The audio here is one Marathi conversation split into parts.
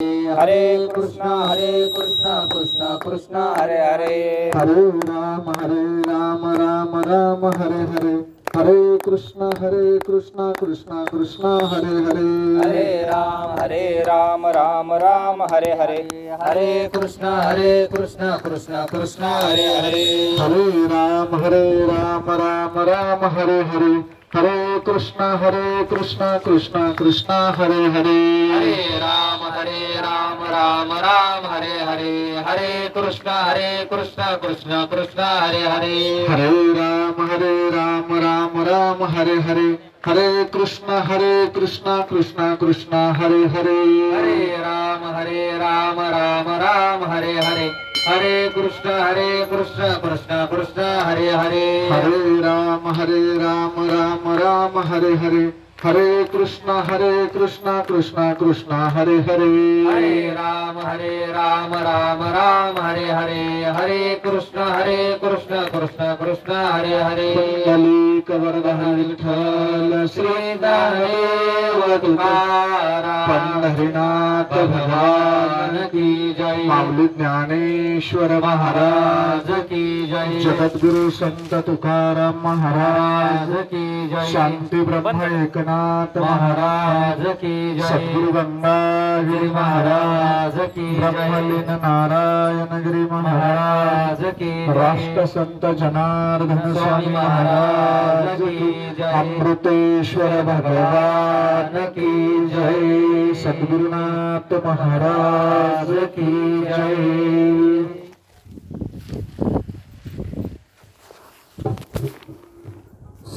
हरे कृष्णा कृष्णा कृष्णा हरे हरे। हरे राम राम राम हरे हरे। हरे कृष्णा कृष्णा कृष्णा हरे हरे। हरे राम राम हरे हरे। हरे कृष्णा कृष्णा कृष्णा हरे हरे। हरे राम राम हरे हरे। हरे कृष्णा कृष्णा कृष्णा हरे हरे। हरे राम राम हरे हरे। हरे कृष्णा कृष्णा कृष्णा हरे हरे। हरे राम राम हरे हरे। हरे कृष्णा कृष्णा कृष्णा हरे हरे। हरे राम राम हरे हरे। हरे कृष्णा कृष्णा कृष्णा हरे हरे। हरे राम राम हरे हरे। हरे कृष्णा कृष्णा कृष्णा हरे हरे। हरे राम राम हरे हरे। हरे कृष्णा कृष्णा कृष्णा हरे हरे। पुंडलीक वरदहर विठ्ठल श्री देव तुकाराम पंढरीनाथ भगवान की जय। माऊली ज्ञानेश्वर महाराज की जय। जगद्गुरु संत तुकाराम महाराज की जय। शांती ब्रह्म एकनाथ महाराज की जय। सद्गुरु गंगागिरी महाराज की ब्रह्मलीन नारायणगिरी महाराज की राष्ट्र संत जनार्दन स्वामी महाराज की अमृतेश्वर भगवान की जय। सद्गुरुनाथ महाराज की जय।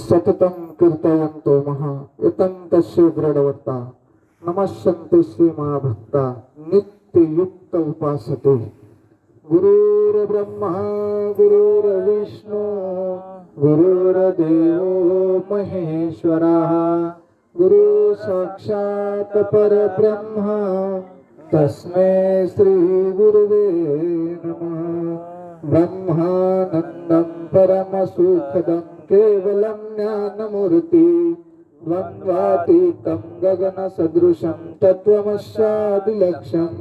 सततं कीर्तयन्तो महा यतन्तस्य दृढवर्ता नमस्सन्ते महाभक्ता नित्ययुक्त उपासते। गुरुर्ब्रह्मा गुरुर्विष्णु गुरुर्देवो महेश्वरः गुरु साक्षात् परब्रह्म तस्मै श्री गुरुवे नमः। ब्रह्मानन्दं परमसुखदं केवलं ज्ञानमूर्ति द्वन्द्वातीतं गगनसदृशं तत्त्वमस्यादिलक्ष्यम्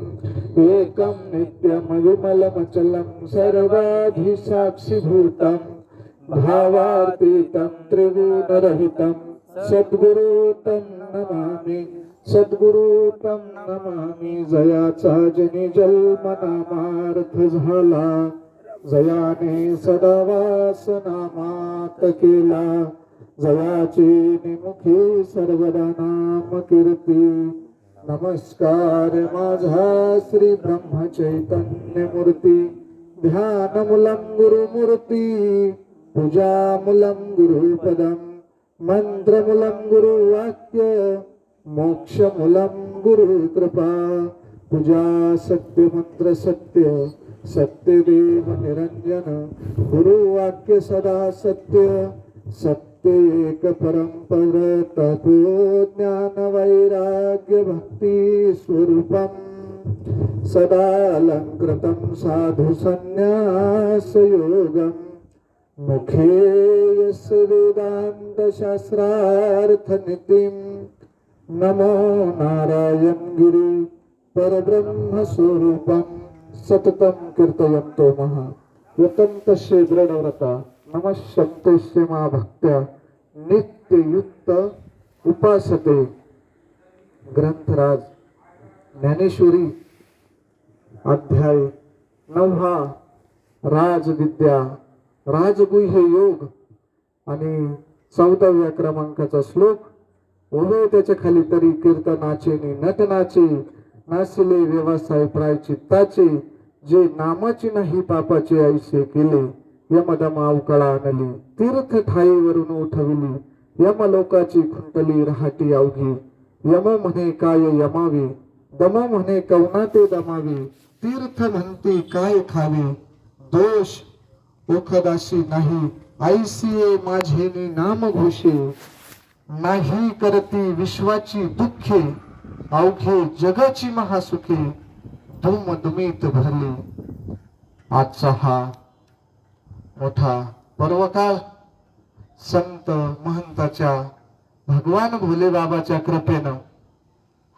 एकं नित्यं विमलमचलं सर्वाधिसाक्षिभूतं भावातीतं त्रिगुणरहितं सद्गुरुतं नमामि। सद्गुरुतं नमामि। जयाचा जनी जन्मनामार्थ झाला जयाने सदा वासनामात केला जयाचे निमुखी सर्वदा नाम कीर्ती। नमस्कार माझा श्री ब्रह्म चैतन्य मूर्ती ध्यानमूलं गुरुमूर्ती पूजामूलं गुरुपदं मंत्रमूलं गुरुवाक्य मोक्षमूलं गुरुकृपा। पूजा सत्य मंत्र सत्य सत्यदेव निरंजन गुरुवाक्य सदा सत्य सत्य एक परंपर तत्व ज्ञान वैराग्य भक्ती स्वरूपम सदा अलंकृतं साधु संन्यास योगम मुखे यस्य वेदांत शास्त्रार्थ नितिम। नमो नारायण गिरी परब्रह्म स्वरूपम सततं कीर्तयन्तो महा यतन्तस्य दृढव्रता नमस्सन्ते महाभक्त्या नित्ययुक्त उपासते। ग्रंथराज ज्ञानेश्वरी अध्याय 9 राजविद्या राजगुह्य योग आणि 14व्या क्रमांकाचा श्लोक। उभे त्याच्या खाली तरी कीर्तनाचे नटनाचे नासिले व्यवसाय प्रायचित्ताचे जे नामाची नाही पापाचे ऐसे केले यमदम अवकळा आणली तीर्थ ठाईवरून उठविली यमलोकाची खुंटली रहाटी अवघी। यम म्हणे काय यमावे दम म्हणे कवना ते दमावे तीर्थ म्हणते काय खावे दोष ओखदाशी नाही ऐसिये माझेनी नाम घोषे। नाही करती विश्वाची दुःखे अवघे जगाची महासुखे धूमधुमीत भरले। आजचा हा मोठा पर्वकाळ संत महंताच्या भगवान भोले बाबाच्या कृपेनं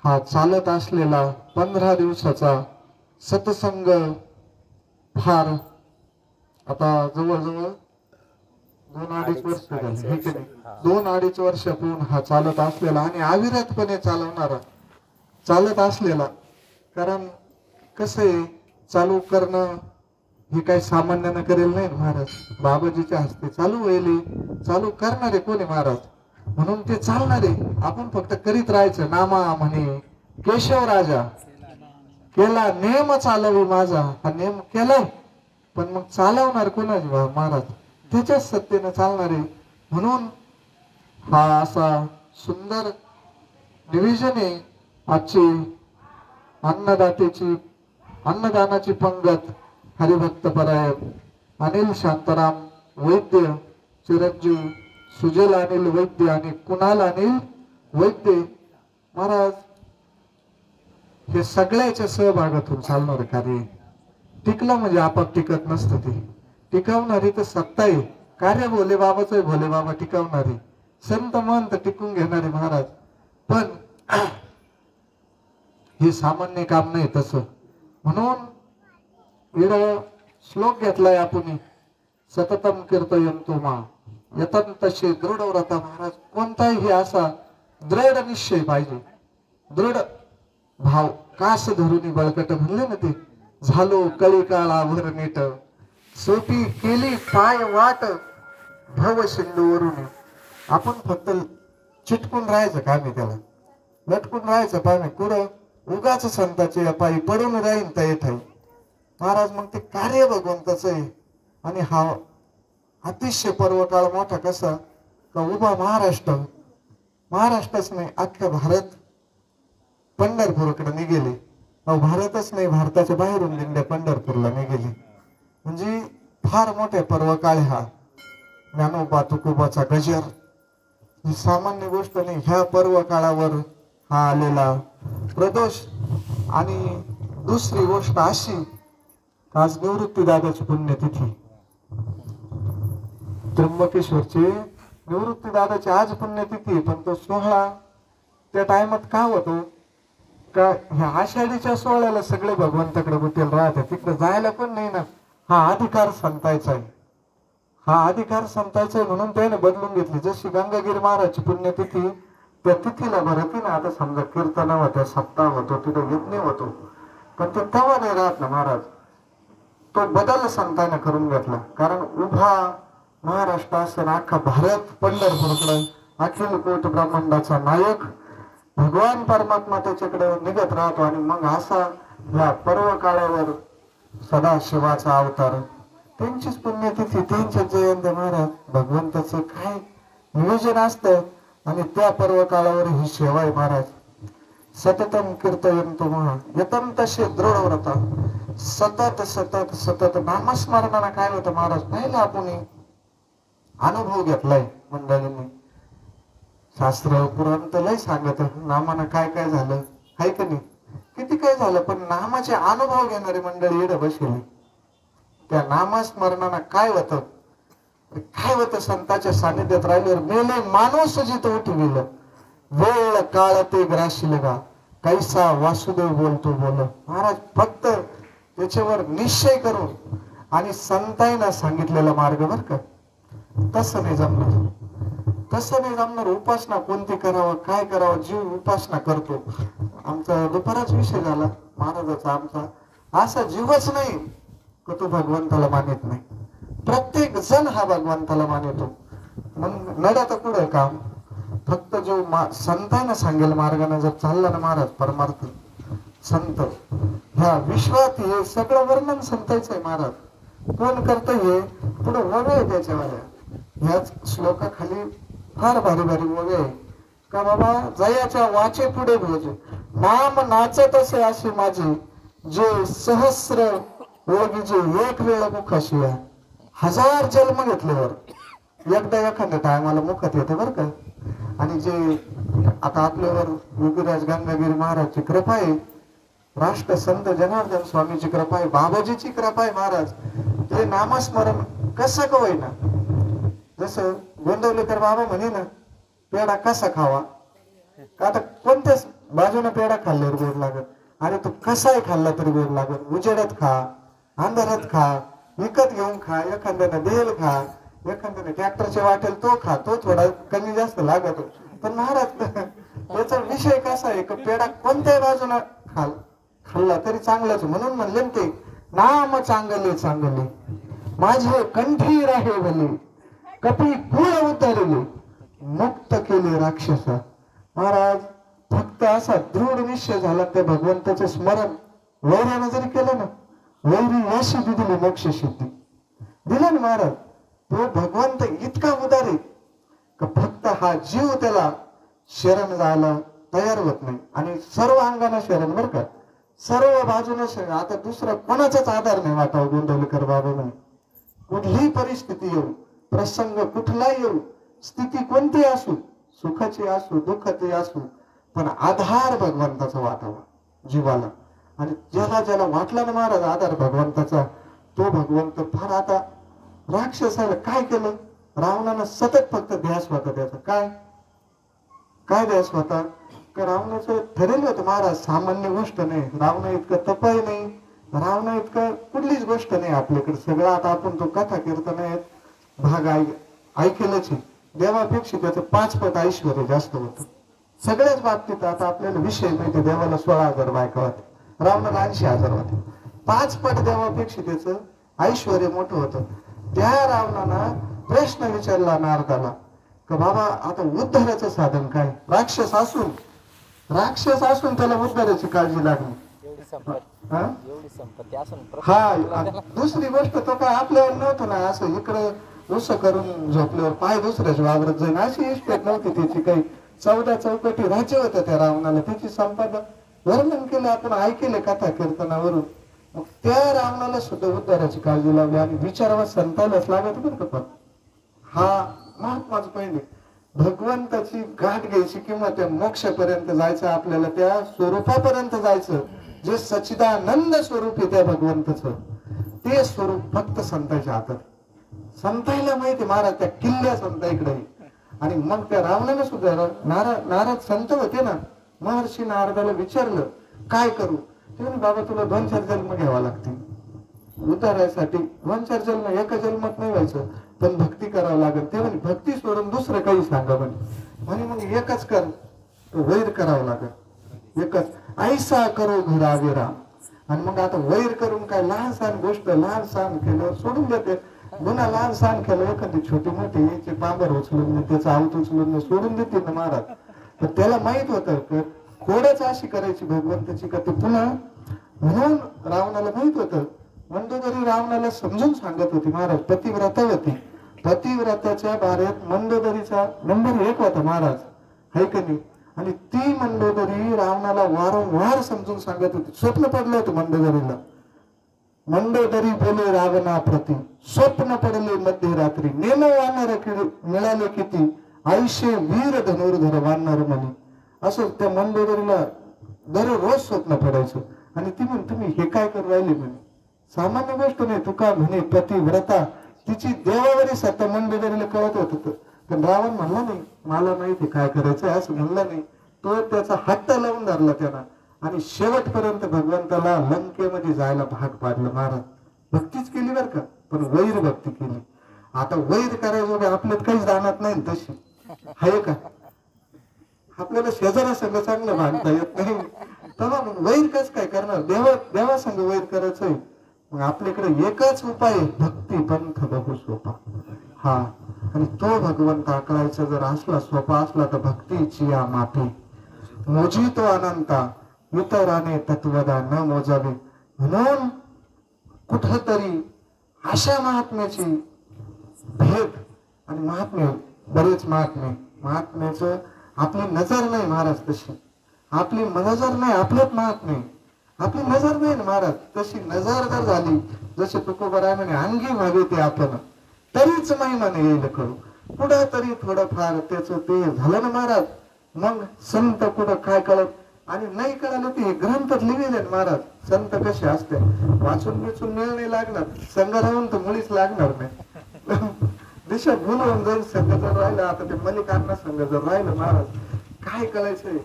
हा चालत असलेला 15 दिवसाचा सत्संग फार आता जवळजवळ 2-2.5 वर्ष झाले हे की नाही 2-2.5 वर्षापूर्वी हा चालत असलेला आणि अविरतपणे चालवणारा चालत असलेला कारण कसं आहे चालू करणं हे काही सामान्यानं करेल नाही महाराज बाबाजीच्या हस्ते चालू व्हायले चालू करणारे कोणी महाराज म्हणून ते चालणारे आपण फक्त करीत राहायचं नामा म्हणे केशव राजा केला नेम चालवी माझा हा नेम केलाय पण मग चालवणार कोणाची महाराज त्याच्याच सत्तेनं चालणारे म्हणून हा असा सुंदर नियोजन आहे आजची अन्नदानाची पंगत हरिभक्तपरायण अनिल शांताराम वैद्य चिरंजीव सुजल अनिल वैद्य आणि कुणाल अनिल वैद्य महाराज हे सगळ्याच्या सहभागातून चालणार कार्य टिकलं म्हणजे आपाप टिकत नसतं ते टिकवणारी तर सत्ता आहे कार्य भोले बाबाच आहे भोले बाबा टिकवणारे संत महंत टिकून घेणारे महाराज पण हे सामान्य काम नाही तसं म्हणून इकडं श्लोक घेतलाय आपण सततम कीर्तयंतो मा यतंतशे दृढ व्रता महाराज कोणताही असा दृढ निश्चय पाहिजे दृढ भाव कास धरुनी बळकट म्हणले ना ते झालो कळी काळाभर नीट सोपी केली पाय वाट भव सिंधूवरून आपण फक्त चिटकून राहायचं काम आहे त्याला लटकून राहायचं पाय कुठं उगाच संताचे पायी पडून राहीन तर ठाई महाराज मग ते कार्य भगवंताच आहे आणि हा अतिशय पर्वकाळ मोठा कसा का उभा महाराष्ट्रच नाही अख्खा भारत पंढरपूरकडे निघेले भारतच नाही भारताच्या बाहेरून दिंड्या पंढरपूरला निघेले म्हणजे फार मोठ्या पर्वकाळ हा ज्ञानोबा तुकोबाचा गजर ही सामान्य गोष्ट नाही ह्या पर्व काळावर हा आलेला प्रदोष आणि दुसरी गोष्ट अशी आज निवृत्ती दादाची पुण्यतिथी त्र्यंबकेश्वरची निवृत्ती दादाची आज पुण्यतिथी पण तो सोहळा त्या टायमात का होतो का ह्या आषाढीच्या सोहळ्याला सगळे भगवंताकडे गुतेल राहतात तिकडे जायला पण नाही ना हा अधिकार संतायचा आहे हा अधिकार संतायचा आहे म्हणून त्याने बदलून घेतली जशी गंगागिरी महाराजची पुण्यतिथी त्या तिथीला भरती ना आता समजा कीर्तन होत्या सप्ताह होतो तिथे यज्ञ होतो पण ते तेव्हा नाही राहत ना महाराज तो बदल संतांना करून घेतला कारण उभा महाराष्ट्र असं अख्खा भारत पंढरपूरकडे अखिल कोट ब्रह्मांडाचा नायक भगवान परमात्मा त्याच्याकडे निघत राहतो आणि मग असा या पर्व काळावर सदाशिवाचा अवतार त्यांचीच पुण्यतिथी त्यांच्या जयंती महाराज भगवंताचं काय नियोजन असतं आणि त्या पर्व काळावर ही सेवा आहे महाराज सततम कीर्तयंतो महा यतंतशे दृढ व्रता सतत सतत सतत नामस्मरणाला काय होतं महाराज पाहिलं आपण अनुभव घेतलाय मंडळींनी शास्त्र पुराण तर लय सांगत नामानं काय काय झालं हाय का नाही किती काय झालं पण नामाचे अनुभव घेणारी मंडळी येडं बसली त्या नामस्मरणाला काय होतं संतांच्या सानिध्यात राहिल्यावर मेले माणूस जिथं उठून गेलं वेळ काळ ते ग्राशील का कैसा वासुदेव बोलतो बोल महाराज फक्त त्याच्यावर निश्चय करून आणि संतांना सांगितलेला मार्ग बर का तसं नाही जमणार उपासना कोणती करावं काय करावं जीव उपासना करतो आमचा दुपाराच विषय झाला महाराजाचा आमचा असा जीवच नाही का तो भगवंताला मानित नाही प्रत्येक जण हा भगवंताला मानितो मग नडत कुठं काम फक्त जो संतांना सांगेल मार्गाने जर चालला ना महाराज परमार्थ संत ह्या विश्वात हे सगळं वर्णन संतांचं आहे महाराज कोण करत हे पुढे वगळे आहे त्याच्यावर ह्याच श्लोकाखाली फार भारी भारी वगळे आहे का बाबा जयाच्या वाचे पुढे भोज नाम नाचत असे असे माझे जे सहस्र ओळखीचे एक वेळ मुख शिवाय 1000 जन्म घेतल्यावर एकदा एखाद्या टायमाला मुखात येते बर का आणि जे आता आपल्यावर योगीराज गंगागिरी महाराजची कृपा आहे राष्ट्र संत जनार्दन स्वामीची कृपा आहे बाबाजीची कृपा आहे महाराज ते नामस्मरण कसं का होईना जसं गोंदवलेकर बाबा म्हणे ना पेढा कसा खावा का आता कोणत्याच बाजूने पेढा खाल्ल्यावर गोड लागत, अरे तू कसाही खाल्ला तरी गोड लागत. उजेडात खा, अंधारात खा, विकत घेऊन खा, एखाद्याने देल खा, एखाद्याने ट्रॅक्टरच्या वाटेल तो खा, तो थोडा कमी जास्त लागतो. पण महाराज याचा विषय कसा आहे की पेढा कोणत्याही बाजूने खाल्ला तरी चांगलाच. म्हणून म्हणले ते नाम चांगले चांगले माझे कंठी राहे भले, कपी कुळ उतरले, मुक्त केले राक्षसा. महाराज फक्त असा दृढ निश्चय झाला त्या भगवंताचे स्मरण वैरानं जरी केलं ना, वैरी या सिद्धी दिली, मोक्ष सिद्धी दिला ना महाराज. तो भगवंत इतका उदार आहे का फक्त हा जीव त्याला शरण जायला तयार होत नाही. आणि सर्व अंगाने शरण बर का, सर्व बाजूने शरण. आता दुसरा कोणाचाच आधार नाही वाटावा गोंधवलेकर बाबा म्हणे. कुठलीही परिस्थिती येऊ, प्रसंग कुठलाही येऊ, स्थिती कोणती असू, सुखाची असू दुःखाची असू, पण आधार भगवंताचा वाटावा जीवाला. आणि ज्याला ज्याला वाटला ना महाराज आधार भगवंताचा, तो भगवंत फार. आता राक्षसाला काय केलं, रावणानं सतत फक्त ध्यास होता त्याचा. काय काय ध्यास होता का रावणाचं ठरेल होतं महाराज, सामान्य गोष्ट नाही. रावणा इतकं तपाय नाही, रावणा इतकं कुठलीच गोष्ट नाही आपल्याकडे. सगळं आता आपण तो कथा कीर्तन भाग ऐकेलच. देवापेक्षा त्याचं 5 पट ऐश्वर जास्त होतं सगळ्याच बाबतीत. आता आपल्याला विषय माहिती, देवाला 16,000 बायका होते, रावणाला 80,000 होते. 5 पट देवापेक्षा त्याचं ऐश्वर मोठं होतं. त्या रावणानं प्रश्न विचारला नारदाला का बाबा आता उद्धाराचं साधन काय. राक्षस असून त्याला उद्धाराची काळजी लागली. हा दुसरी गोष्ट तो काय आपल्यावर नव्हतं ना, असं इकडं उस करून झोपल्यावर पाय दुसऱ्याच्या वावरत जाईन अशी इस्टेट नव्हती त्याची. काही 14 चौकटी राज्य होतं त्या रावणाला, त्याची संपादन वर्णन केलं आपण, ऐकले कथा कीर्तनावरून. मग त्या रावणाला सुद्धा उद्धाराची काळजी लावली. आणि विचारावा संतालाच लागत बरं का. पण हा महत्वाचं पहिले भगवंताची गाठ घ्यायची किंवा त्या मोक्षापर्यंत जायचं, आपल्याला त्या स्वरूपापर्यंत जायचं जे सच्चिदानंद स्वरूप आहे त्या भगवंताचं. ते स्वरूप फक्त संतांच्या हातात. संताईला माहिती महाराज त्या किल्ल्या संताईकडे. आणि मग त्या रावणाने सुद्धा नारद संत होते ना, महर्षी नारदाला विचारलं काय करू. ते म्हणे बाबा तुला 2-4 जन्म घ्यावा लागतील उतारायसाठी. 2-4 जन्म, एका जन्मात नाही व्हायचं, पण भक्ती करावं लागेल. ते म्हणे भक्ती सोडून दुसरं काही सांगा म्हणे. मग एकच कर, वैर करावं लागेल एकच. ऐसा करो घरावे राम. आणि मग आता वैर करून काय लहान सहान गोष्ट, लहान सहान केलं सोडून देते. गुन्हा लहान सहान केलं, एखादी छोटी मोठी याची पांबर उचलून त्याचं आवत उचलून सोडून देते ना महाराज. तर त्याला माहित होतं खोडच अशी करायची भगवंताची का ते पुन्हा. म्हणून रावणाला माहित होतं. मंदोदरी रावणाला समजून सांगत होती महाराज. पतिव्रता होती, पतिव्रताच्या बारेत मंदोदरीचा नंबर 1 होता महाराज, है का नाही. आणि ती मंदोदरी रावणाला वारंवार समजून सांगत होती. स्वप्न पडलं होतं मंदोदरीला. मंदोदरी बोले रावणा प्रती, स्वप्न पडले मध्यरात्री, नेम वानर मिळाले किती, आयुष्य वीर धनुर्धर वानर म्हणे. असं त्या मंदोदरीला दररोज स्वप्न पडायचं. आणि ती म्हणे तुम्ही हे काय करू राहिले म्हणे. सामान्य गोष्ट नाही. तुका म्हणे पतिव्रता, तिची देवावरी सत्ता मंदोदरीला कळत होत. पण रावण म्हणला नाही मला माहिती काय करायचं असं म्हणला नाही. तो त्याचा हट्ट लावून धरला त्याला. आणि शेवटपर्यंत भगवंताला लंकेमध्ये जायला भाग पाडलं महाराज. भक्तीच केली बरं का, पण वैर भक्ती केली. आता वैर करायचं आपल्यात काहीच जाणत नाही तशी, आहे का. आपल्याला शेजारा संघ चांगलं भांडता येत नाही, तेव्हा वैर कस काय करणार. देवा संघ वैर करायचंय. मग आपल्याकडे एकच उपाय, भक्ती पंथ बहु सोपा. हा, आणि तो भगवंत आकळायचा जर असला, सोपा असला, तर भक्तीची या माती मोजी तो अनंता, इतराने तत्वदा न मोजावे. म्हणून कुठतरी अशा महात्म्याची भेद. आणि महात्म्य बरेच महात्म्याचं आपली नजर नाही महाराज तशी. आपली नजर नाही आपल्यात महात्म्य, आपली नजर नाही ना महाराज तशी. नजर जर झाली जसे तुकोबराय म्हणे अंगी व्हावे ते आपण, तरीच महिमाने येईल करू. पुढं तरी थोडंफार त्याचं ते झालं ना महाराज. मग संत कुठं काय कळत. आणि नाही कळालं ते ग्रंथात लिहिलेले महाराज. संत कसे असते, वाचून बिचून मिळ नाही लागणार, संघ राहून तर मुळीच लागणार नाही. दिशा भूल होऊन जाईल संघ जर राहिला. आता ते मल्लिकार्जुन संघ जर राहिलं महाराज काय कळायचंय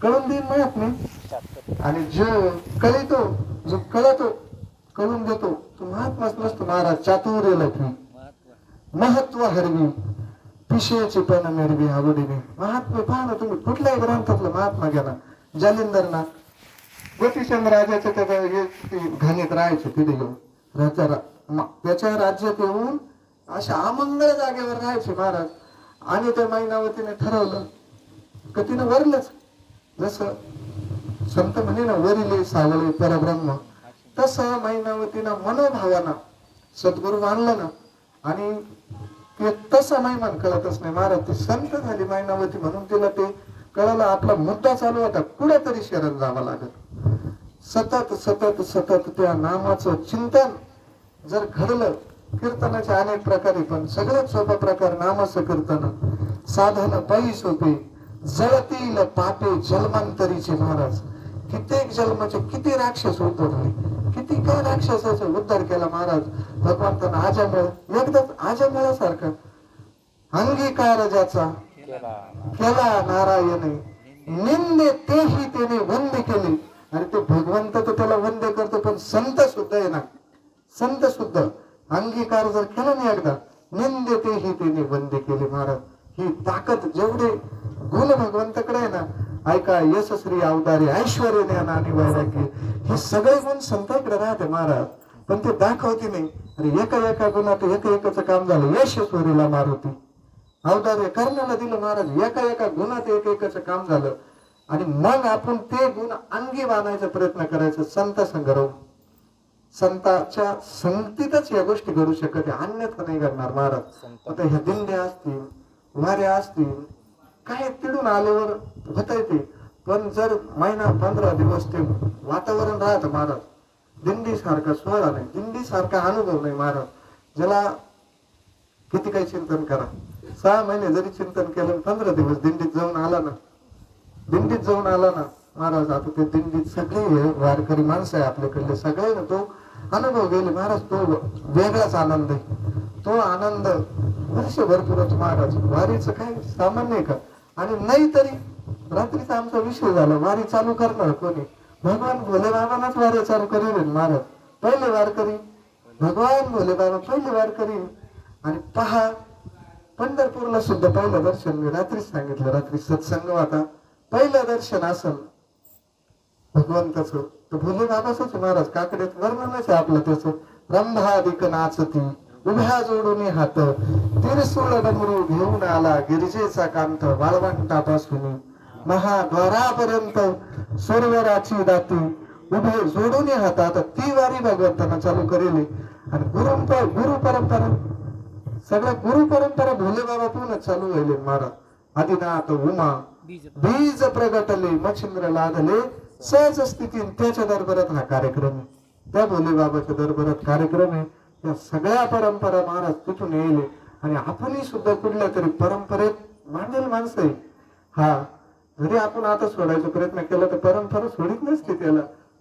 कळून देईन म्हणत नाही. आणि जो कळतो, जो कळतो, कळून देतो तो महात्माच नसतो महाराज. चातुर्य लखी महत्व हरवी पिशेची पण मेरवी आवडीने. महात्मा पहा ना तुम्ही, कुठल्याही ग्रंथातलं महात्मा घ्या ना. जालिंदरनाथ गोपीचंद राजाच्या घाणीत राहायचे तिथे येऊन त्याच्या राज्यात येऊन अशा अमंगळ जागेवर राहायचे महाराज. आणि त्या मैनावतीने ठरवलं का तिनं वरलंच. जसं संत म्हणे ना वरिले सावळे परब्रह्म, तसं मैनावतीनं मनोभावाना सद्गुरू मानलं ना. आणि ते तसं महिमान कळतच नाही महाराज. ती संत झाली मैनावती म्हणून तिला ते कळालं आपला मुद्दा चालू होता, कुठेतरी शरण जावं लागत. सतत सतत सतत त्या नामाचं चिंतन जर घडलं. कीर्तनाचे अनेक प्रकारे पण सगळ्यात सोपा प्रकार नामाचं कीर्तन. साधन पायी सोपे जळतील पापे जन्मांतरीचे महाराज. कित्येक जन्माचे किती राक्षस उद्धरले, किती काय राक्षसाचा उद्धार केला महाराज भगवंतानं. आजामुळे एकदाच आजामुळासारखं अंगीकार ज्याचा केला नारायणे, निंदे तेही त्याने वंदे केले. आणि ते भगवंत तर त्याला वंदे करतो, पण संत सुद्धा आहे ना, संत सुद्धा अंगीकार जर केला नाही एकदा, निंदे तेही त्याने वंदे केले महाराज. ही ताकद जेवढे गुण भगवंताकडे आहे ना, ऐका यशस्वी अवतारी ऐश्वर्य ज्ञान आणि वैराग्य, हे सगळे गुण संतांकडे राहते महाराज. पण ते दाखवते नाही. आणि एका एका गुणात एकाचं काम झालं. यशस्वीला मारुती अवतार्य कर्णाला दिलं महाराज. एका एका गुणात एकाचं काम झालं. आणि मग आपण ते गुण अंगी बांधायचा प्रयत्न करायचा संत संग राहून. संतांच्या संगतीतच या गोष्टी घडू शकत, अन्यथा नाही घडणार महाराज. आता ह्या दिंड्या असतील, वाऱ्या असतील, काय तिडून आल्यावर होता येते. पण जर महिना 15 दिवस ते वातावरण राहतं महाराज, दिंडी सारखा सोहळा नाही, दिंडी सारखा अनुभव नाही महाराज. ज्याला किती काही चिंतन करा, 6 महिने जरी चिंतन केलं, 15 दिवस दिंडीत जाऊन आला ना, दिंडीत जाऊन आला ना महाराज. आता ते दिंडीत सगळे वारकरी माणसं आहे आपल्याकडले, सगळे ना तो अनुभव गेले महाराज. तो वेगळाच आनंद आहे. तो आनंद वर्षभर पुरतो महाराज. वारीचं काय सामान्य आहे का? आणि नाही तरी रात्रीचा आमचा विषय झाला, वारी चालू करणार कोणी? भगवान भोले बाबांनाच वारी चालू करेल महाराज. पहिले वारकरी भगवान भोले बाबा, पहिले वारकरी. आणि पहा पंढरपूरला सुद्धा पहिलं दर्शन मी रात्रीच सांगितलं, रात्री सत्संग होता, पहिलं दर्शन असल भगवंताचं तर भोले बाबाच महाराज. काकड्यात वर्णनच आहे आपलं त्याचं. रंभादिक नाचती उभ्या जोडून हात, तिरसुळ डमरू घेऊन आला गिरिजेचा कांत, वाळवंटापासून महाद्वारापर्यंत सुरवराची दाती, उभे जोडून हात. आता ती वारी भगवंतांना चालू करेल. आणि गुरु परंपरा, सगळ्या गुरु परंपरा भोले बाबा पूर्ण चालू व्हायले महाराज. आदिनाथ उमा बीज प्रगटले, मच्छिंद्र लादले सहज स्थिती. त्याच्या दरबारात हा कार्यक्रम आहे, त्या भोले बाबाच्या दरबारात कार्यक्रम आहे. या सगळ्या परंपरा महाराज तिथून येईल. आणि आपणही सुद्धा कुठल्या तरी परंपरेत मांडेल माणसं आहे. हा जरी आपण आता सोडायचा प्रयत्न केला तर परंपरा सोडित नसते त्याला.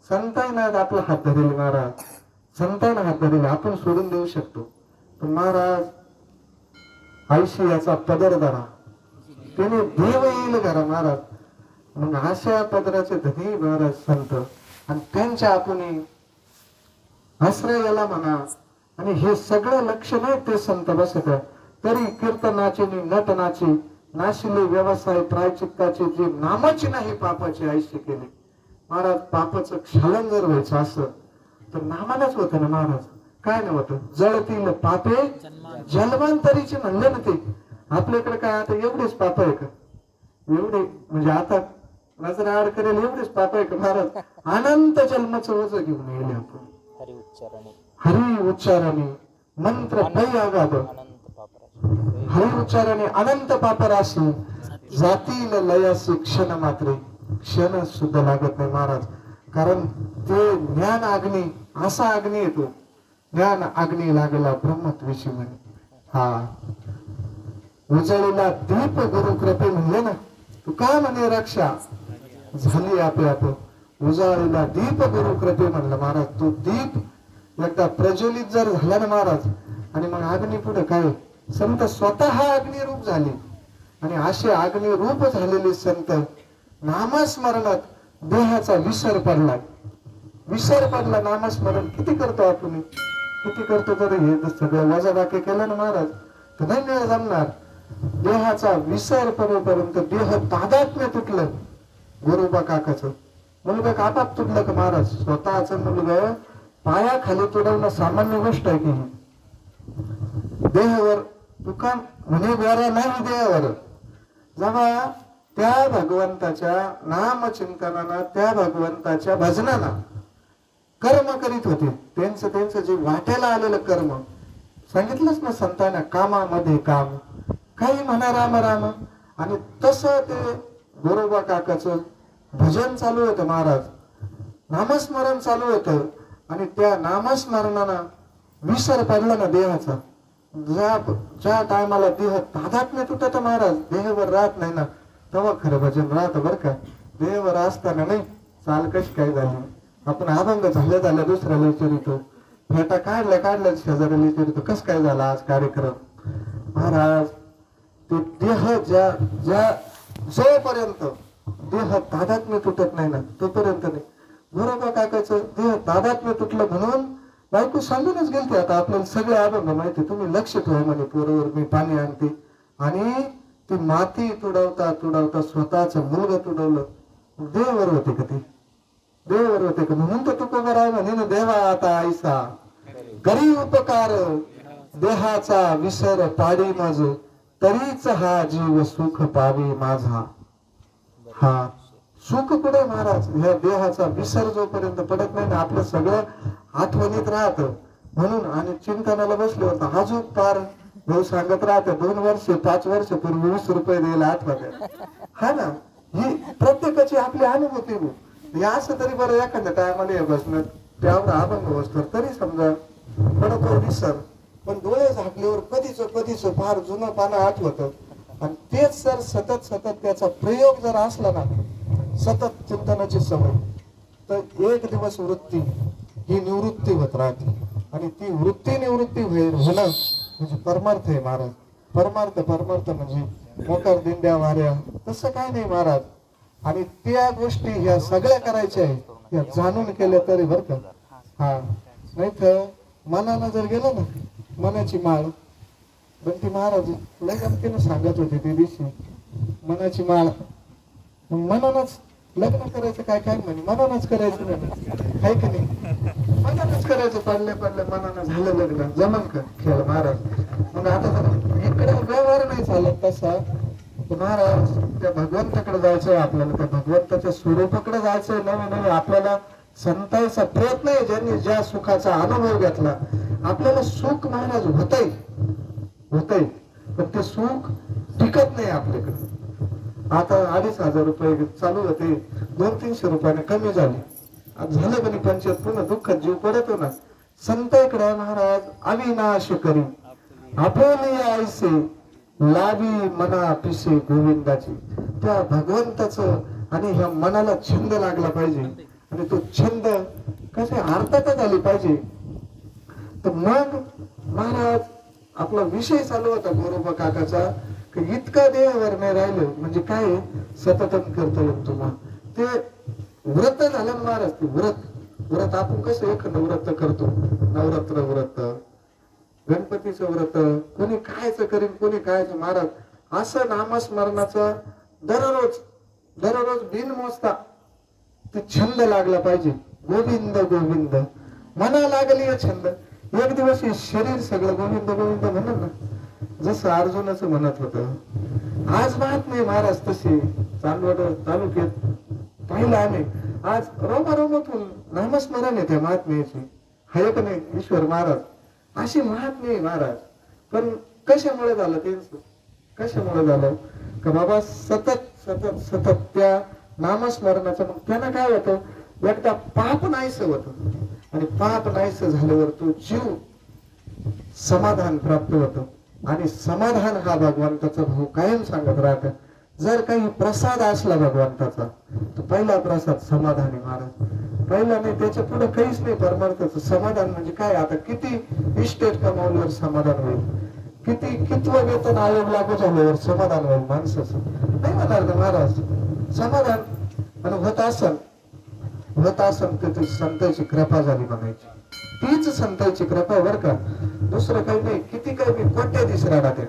संतांना आपला हात धरेल महाराज, संतांना हात धरेल, आपण सोडून देऊ शकतो. पण महाराज आयुष्य याचा पदर धरा, त्याने देव येईल घरा महाराज. मग अशा पदराचे धनी महाराज संत. आणि त्यांच्या आपण आश्रयाला म्हणा. आणि हे सगळं लक्ष नाही ते संत बसत, तरी कीर्तनाचे नटनाचे नाशिले व्यवसाय प्रायचित्ताचे जे नामाचे नाही पापाचे आयुष्य केले महाराज. पापाचं क्षालन जर व्हायचं असं तर नामालाच होतं ना महाराज. काय नव्हतं, जळतील पापे जन्मांतरीचे म्हणले ना ते. आपल्याकडे काय आता एवढेच पाप आहे का? एवढे म्हणजे आता नजर आड करेल एवढेच पाप आहे का महाराज? अनंत जन्माचं ओझं घेऊन येईल आपण. हरी उच्चाराने मंत्र पै आगाद, हरी उच्चाराने अनंत पाप राशी, जातील लयासी क्षण मात्रे. क्षण सुद्धा लागत नाही महाराज. कारण ते ज्ञान अग्नी, असा अग्नी येतो, ज्ञान अग्नी लागला ब्रह्मत्वेशी म्हणे. हा उजळलेला दीप गुरु कृपे म्हणले ना, तू का म्हणे रक्षा झाली आपे आप. उजळलेला दीप गुरु कृपे म्हणलं महाराज. तो दीप एकदा प्रज्वलित जर झाला ना महाराज, आणि मग अग्नी पुढे काय, संत स्वतः अग्निरूप झाले. आणि असे अग्नी रूप झालेले संत नामस्मरणात देहाचा विसर पडला. विसर पडला. नामस्मरण किती करतो आपण, किती करतो तरी हे सगळं वजाबाकी केलं ना महाराज तर नाही मिळत जमणार. देहाचा विसर पडेपर्यंत देह तादात्म्य तुटलं. गोरोबा काकाचं मुलगा कापात तुटलं का महाराज, स्वतःच मुलगा पायाखाली तुडवणं सामान्य गोष्ट आहे की ही. देहावर तुका म्हणे वेळा नाही देहावर. जेव्हा त्या भगवंताच्या नामचिंतनानं, त्या भगवंताच्या भजनानं कर्म करीत होते, त्यांचं जे वाट्याला आलेलं कर्म सांगितलंच ना संतांना, कामामध्ये काम, काही म्हणा राम राम. आणि तसं ते गोरोबा काकाचं भजन चालू होतं महाराज, नामस्मरण चालू होतं. आणि त्या नामस्मरणानं विसर पडला ना देहाचा. ज्या टायमाला देह तादात्म्य तुटत महाराज, देहावर राहत नाही ना, तेव्हा खरं भजन राहतं बरं का. देहावर असताना नाही चाल कशी काय झाली, आपण अभंग झाल्या दुसऱ्याला विचारितो, फेटा काढल्या शेजाऱ्याला विचारितो कस काय झाला आज कार्यक्रम. महाराज ते देह ज्या जोपर्यंत देह तादात्म्य तुटत नाही ना तोपर्यंत नाही. बरोबर काकाचं देह तादात्म्य तुटलं म्हणून बायको सांगूनच गेलते, आता आपल्याला सगळे अभंग माहिती, तुम्ही लक्ष ठेवा म्हणे पोरावर मी पाणी आणते. आणि ती माती तुडवता स्वतःच मुलगा तुडवलं. देवावर होते का ते, देवावर होते का. म्हणून तर तुकोबर आहे म्हणे ना, देवा आता आईसा करी उपकार, देहाचा विसर पाडी माझ, तरीच हा जीव सुख पावी माझा. हा सुख कुठे महाराज, ह्या देहाचा विसर जोपर्यंत पडत नाही ना आपलं सगळं आठवणीत राहत. म्हणून आणि चिंतनाला बसले होता अजून पार भाऊ सांगत राहते 2 वर्ष 5 वर्ष पूर्वी 20 रुपये द्यायला आठवत. हा ना, ही प्रत्येकाची आपली अनुभूती. हे असं तरी बरं एखाद्या टायमाला बसणं त्यावर अभंग बसतो तरी समजा पडतो विसर, पण डोळे झाकल्यावर कधीच फार जुनं पानं आठवत. आणि तेच जर सतत त्याचा प्रयोग जर असला ना, सतत चिंतनाची सवय, तर एक दिवस वृत्ती ही निवृत्ती होत राहते. आणि ती वृत्ती निवृत्ती होणं म्हणजे परमार्थ आहे महाराज. परमार्थ म्हणजे मोकार दिंड्या वाऱ्या तसं काय नाही महाराज. आणि त्या गोष्टी ह्या सगळ्या करायच्या आहेत, या जाणून केल्या तरी बरं का. हा नाही तर मनानं जर गेलं ना, मनाची माळ बंटी महाराज लय गमतीनं सांगत होते ते दिवशी, मनाची माळ मनानच लग्न करायचं. काय म्हणे मनानच करायचं नाही, आहे की नाही, मनानच करायचं. पडले मनानं झालं लग्न, जमन का खेळ महाराज. मग आता इकडे व्यवहार नाही चालत तसा महाराज. त्या भगवंताकडे जायचंय आपल्याला, त्या भगवंताच्या स्वरूपाकडे जायचंय. नवे आपल्याला संतांचा प्रयत्न आहे, ज्यांनी ज्या सुखाचा अनुभव घेतला. आपल्याला सुख महाराज होतय, पण ते सुख टिकत नाही आपल्याकडे. आता 2,500 रुपये चालू होते, 200-300 रुपयाने कमी झाले. आज झालं कधी पंचायत, पुन्हा दुःखात जीव पडतो ना. संतांकडे महाराज अविनाश करी आपोली आईसे, लावी मना पिसे गोविंदाची. त्या भगवंताचं आणि ह्या मनाला छंद लागला पाहिजे. आणि तो छंद कशा अर्थातच आली पाहिजे. तर मग महाराज आपला विषय चालू होता गोरोबा काकाचा, की इतका देहावर नाही राहिलं म्हणजे काय, सततन कर्तव्य तुम्हा ते व्रत झालं महाराज. ते व्रत आपण कसं एखादं व्रत करतो, नवरात्र व्रत, गणपतीचं व्रत, कोणी कायचं करीन कोणी कायचं महाराज. असं नामस्मरणाचं दररोज बिन मोजता ते छंद लागला पाहिजे. गोविंद मना लागली छंद. एक दिवस हे शरीर सगळं गोविंद म्हणत ना, जसं अर्जुनाचं म्हणत होतं. आज माहित नाही महाराज तशी तालुक्यात पाहिलं आम्ही, आज रोमातून नामस्मरण आहे त्या महात्म्याची, हाय का नाही ईश्वर महाराज. अशी महात्म्य महाराज. पण कशामुळे झालं त्यांचं, कशामुळे झालं का बाबा सतत त्या नामस्मरणाचं. मग त्यांना काय होतं, एकदा पाप नाहीसं होतं. आणि पाप नाहीसं झाल्यावर तो जीव समाधान प्राप्त होतं. आणि समाधान हा भगवंताचा भाऊ कायम सांगत राहत. जर काही प्रसाद असला भगवंताचा तर पहिला प्रसाद समाधानी महाराज. पहिला नाही, त्याच्या पुढे काहीच नाही. परमार्थाचं समाधान म्हणजे काय, आता किती इस्टेट कमावल्यावर समाधान होईल, कितवं वेतन आयोग लागू झाल्यावर समाधान होईल माणसाचं? नाही म्हणाल ना महाराज समाधान. आणि होत असन तर ती संतांची कृपा झाली म्हणायची. तीच संतांची कृपा बर का, दुसरं काही नाही. किती काही बी कोट्याधीश रडात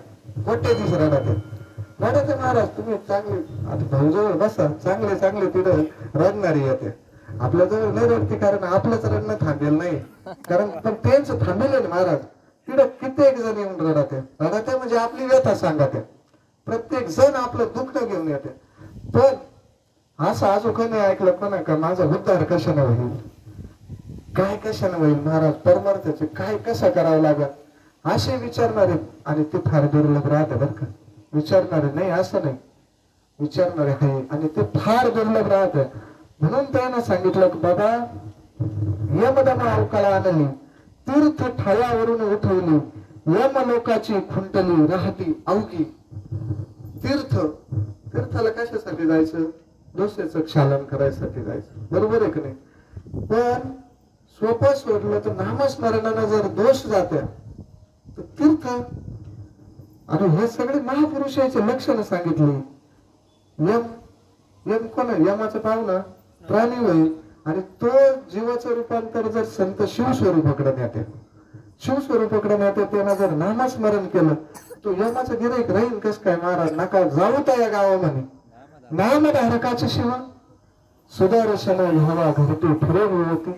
महाराज. तुम्ही चांगले आता भाऊजवळ बसा, चांगले तिथं रडणारी येते. आपल्या जवळ नाही रडते, कारण आपलंच रडणं थांबेल नाही. कारण पण त्यांचं थांबेल ना महाराज. तिथं कित्येक जण येऊन रडत म्हणजे आपली व्यथा सांगत. प्रत्येक जण आपलं दुःख घेऊन येते. पण असं अजून कोणी ऐकलं पण का माझा उद्धार कशाने होईल, काय कशाने होईल महाराज, परमार्थाचे काय कसं करावं लागत असे विचारणारे. आणि ते फार दुर्लभ राहते बरं का. विचारणारे नाही असं नाही, विचारणारे आहे आणि ते फार दुर्लभ राहत. म्हणून त्यानं सांगितलं की बाबा यमदमा अवकाळा आणली, तीर्थ ठायावरून उठवली, यमलोकाची खुंटली राहती अवघी. तीर्थाला कशासाठी जायचं? दोषाचं क्षालन करायसाठी जायचं, बरोबर आहे की नाही? पण सोपं सोडलं तर नामस्मरणानं जर दोष जाते तर तीर्थ. आणि हे सगळे महापुरुषाचे लक्षणं सांगितली. यम कोण आहे? यमाचं पाहुणा प्राणी होईल. आणि तो जीवाचं रूपांतर जर संत शिवस्वरूपाकडे नेते, त्यानं जर नामस्मरण केलं तो यमाचं गिऱ्हाईक राहील कस काय महाराज? नका जाऊ त्या या गावामध्ये, नामधारकाची शिवा सुदर्शन व्हावा घरटी फिरवली होती.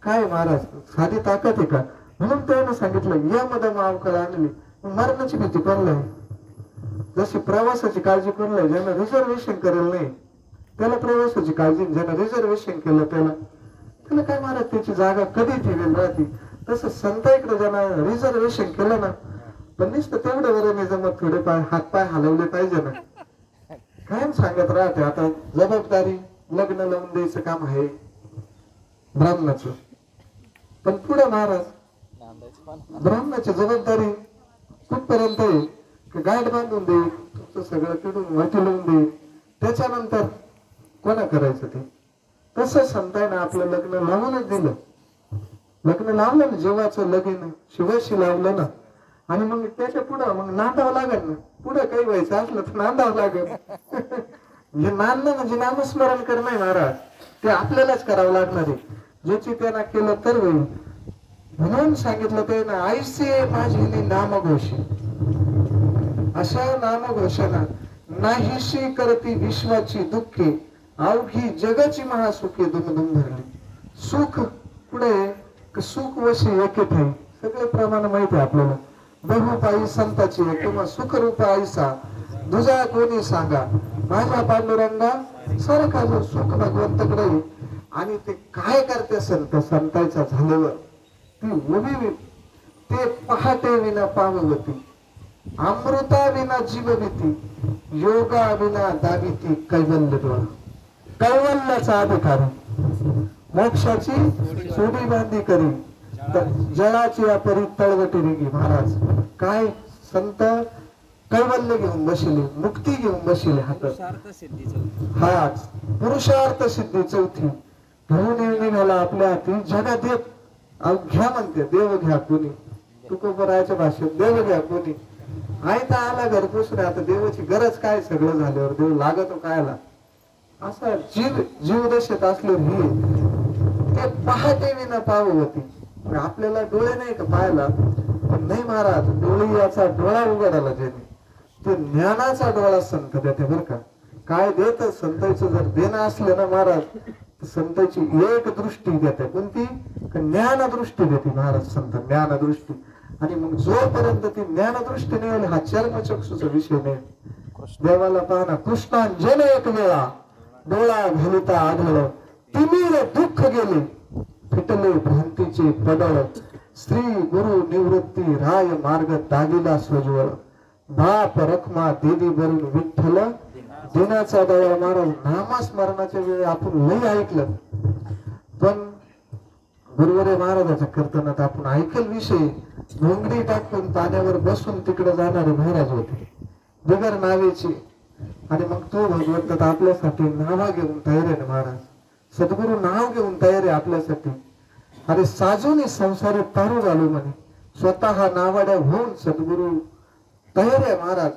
काय महाराज साधी ताकद आहे का? म्हणून त्यानं सांगितलं यमदमा अवकाळा आणली. मरणाची भीती कोणलाय? जशी प्रवासाची काळजी कोणलाय? ज्यानं रिझर्वेशन करेल नाही त्याला प्रवासाची काळजी, ज्यानं रिझर्वेशन केलं त्याला काय महाराज त्याची जागा कधी ठेवेल राहते. तसं संतांकडे ज्यानं रिझर्वेशन केलं ना, पण नुसतं तेवढं वरने जमत, थोडे हातपाय हलवले पाहिजे ना. काय सांगत राहते आता जबाबदारी, लग्न लावून द्यायचं काम आहे ब्राह्मणाचं. पण पुढे महाराज ब्राह्मणाची जबाबदारी कुठपर्यंत आहे? गाठ बांधून दे, तुमचं सगळं किडून वाटी लावून दे, त्याच्यानंतर कोणा करायचं ते? तसं संतांना आपलं लग्न लावूनच दिलं. लग्न लावलं ना, जीवाचं लगीन शिवाशी लावलं ना, आणि मग त्याच्या पुढं मग नांदावं लागेल ना. पुढं काही व्हायचं असलं तर नांदावं लागेल. म्हणजे नांदणं म्हणजे नामस्मरण करणं नाही महाराज, ते आपल्यालाच करावं लागणार आहे. ज्याची त्यांना केलं तर होईल. म्हणून सांगितलं ते ना, आईसे माझी नामघोषी, अशा नामघोषणा नाहीशी करती विश्वाची दुःखे, अवघी जगाची महासुखी दुमदुम भरली. सुख पुढे सुख वशी एके ठाई, सगळे प्रमाण माहिती आहे आपल्याला. बहुपायी संताची किंवा सुखरूप आईसा दुजा कोणी सांगा, माझ्या पांडुरंगा सारखा जो सुख भगवंताकडे. आणि ते काय करते संतांच्या झाल्यावर? ती उभी ते पहाटे विना पावती, अमृता विना जीवभीती, योगा विना दाविती कैवल्य डोळा. कैवल्याचा अधिकारी, मोक्षाची सोडी बांधी करी, जळाची अपरी तळवटी रिगी. महाराज काय संत कैवल्य घेऊन बसले, मुक्ती घेऊन बसले हातात. हा पुरुषार्थ सिद्धी चौथी घेऊन निघाला आपल्या हाती. जगात घ्या म्हणते, देव घ्या कोणी, तुकोबरायच्या भाषेत देव घ्या कोणी. आयता आला घर पुसणे, आता देवाची गरज काय? सगळं झाल्यावर देव लागतो कायला? असा जीव दशेत असले ही ते पहाटे विना पाव होती. आपल्याला डोळे नाही का पाहायला? पण नाही महाराज, डोळे याचा डोळा उघडायला ज्याने, ते ज्ञानाचा डोळा संत देते बरं का. काय देत संतांचं जर देणं असलं ना महाराज, संतांची एक दृष्टी देते. कोणती? ज्ञानदृष्टी देते महाराज संत, ज्ञानदृष्टी. आणि मग जोपर्यंत ती ज्ञानदृष्टी नाही, हा चर्मचक्षुचा विषय नाही. देवाला पाहना कृष्णांजन एक वेळा डोळा घालिता आढळ, तिमीर दुःख गेले फिटले भ्रांतीचे पडळ, स्त्री गुरु निवृत्ती राय मार्ग दागिला सोजवळ, बाप रखमा देवी वरून विठ्ठल दिनाचा दया. महाराज नामस्मरणाच्या वेळी आपण लई ऐकलं, पण गुरुवारे महाराजाच्या कीर्तनात आपण ऐकल विषय, घोंगडी टाकून पाण्यावर बसून तिकडे जाणारे महाराज होते बिगर नावेची. आणि मग तो भगवंत आपल्यासाठी नावा घेऊन तयार आहे महाराज. सद्गुरु नाव घेऊन तयार आहे आपल्यासाठी. अरे साजूने संसारी तारू घालू म्हणे, स्वतः नावाड्या होऊन सद्गुरु तयारी आहे महाराज.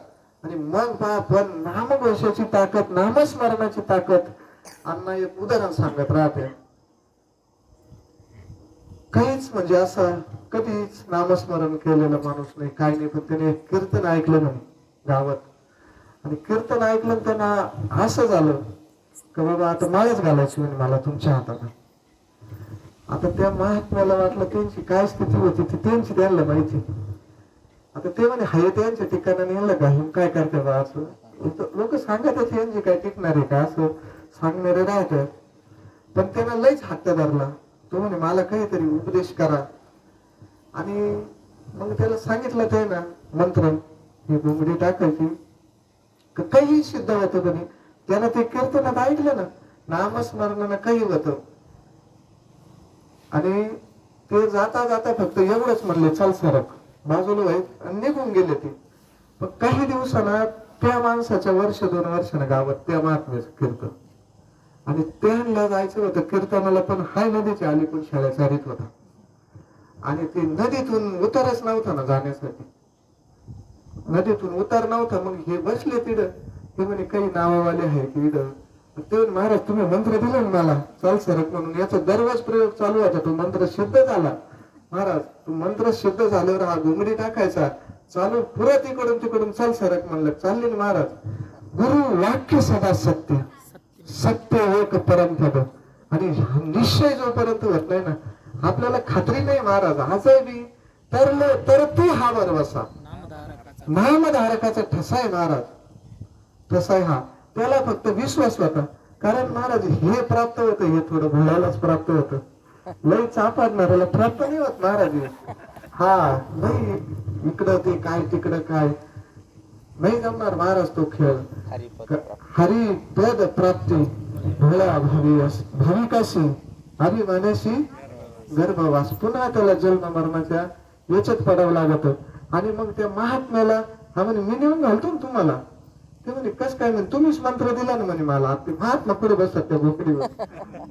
आणि मग पण नामघोषाची ताकद, नामस्मरणाची ताकद अण्णा एक उदाहरण सांगत राहते. काहीच म्हणजे असं कधीच नामस्मरण केलेला माणूस नाही, काही नाही, पण त्याने एक कीर्तन ऐकलं म्हणे गावात. आणि कीर्तन ऐकलं त्यांना असं झालं का बाबा आता माळच घालायची म्हणे मला तुमच्या हाताला. आता त्या महात्म्याला वाटलं त्यांची काय स्थिती होती ती त्यांची त्यांना माहिती. आता ते म्हणे हाय त्यांच्या ठिकाणाने यांना घालून काय करते बा असं. लोक सांगत यांची काय टिकणार आहे का असं सांगणारे राहतात. पण त्यांना लयच हट्ट धरला. तो म्हणे मला काहीतरी उपदेश करा. आणि मग त्याला सांगितलं ते ना मंत्र ही घुंगडी टाकायची काही सिद्ध होतं म्हणे. त्यानं ते कीर्तनात ऐकलं ना नामस्मरणानं काही होतं. आणि ते जाता जाता फक्त एवढंच म्हणले चल सरक बाजूला व्हायत आणि निघून गेले ते. पण काही दिवसांना त्या माणसाच्या वर्ष 2 वर्षानं गावात त्या महात्म्याचं कीर्तन. आणि त्यांना जायचं होतं कीर्तनाला पण हाय नदीच्या अलीकडून शाळा चारित होता. आणि ते नदीतून उतारच नव्हता ना जाण्यासाठी. नदीतून उतार नव्हता. मग हे बसले तिथं. ते म्हणे काही नावावाले आहे की इथं. ते म्हणे महाराज तुम्ही मंत्र दिला ना मला चाल सरक म्हणून. याचा दरवाज प्रयोग चालू होता. तो मंत्र सिद्ध झाला. महाराज तो मंत्र सिद्ध झाल्यावर हा घुंगडी टाकायचा चालू पुरा तिकडून चाल सरक म्हणलं. चालले ना महाराज. गुरु वाक्य सदा सत्य, सत्य एक परमपद. आणि निश्चय जोपर्यंत होत नाही ना आपल्याला खात्री नाही महाराज आजही बी तर तू हा बरवसा. नामधारकाचा ठसा आहे महाराज. ठसा आहे हा. त्याला फक्त विश्वास होता. कारण महाराज हे प्राप्त होतं हे थोडं भोळ्यालाच प्राप्त होतं. लई चापाडणाऱ्याला प्राप्त नाही होत महाराज. हा नाही इकडं ते काय तिकडं काय नाही जमणार महाराज तो खेळ. हरी पद प्राप्ती भोळ्या भाविकाशी अभिमानाशी गर्भवास. पुन्हा त्याला जन्म मरणाच्या याच्यात पडावं लागत. आणि मग त्या महात्म्याला हा म्हणे मी नेऊन घालतो ना तुम्हाला. ते म्हणे कस काय म्हणे तुम्हीच मंत्र दिला ना म्हणे मला. ते महात्मा पुढे बसतात त्या घोकडीवर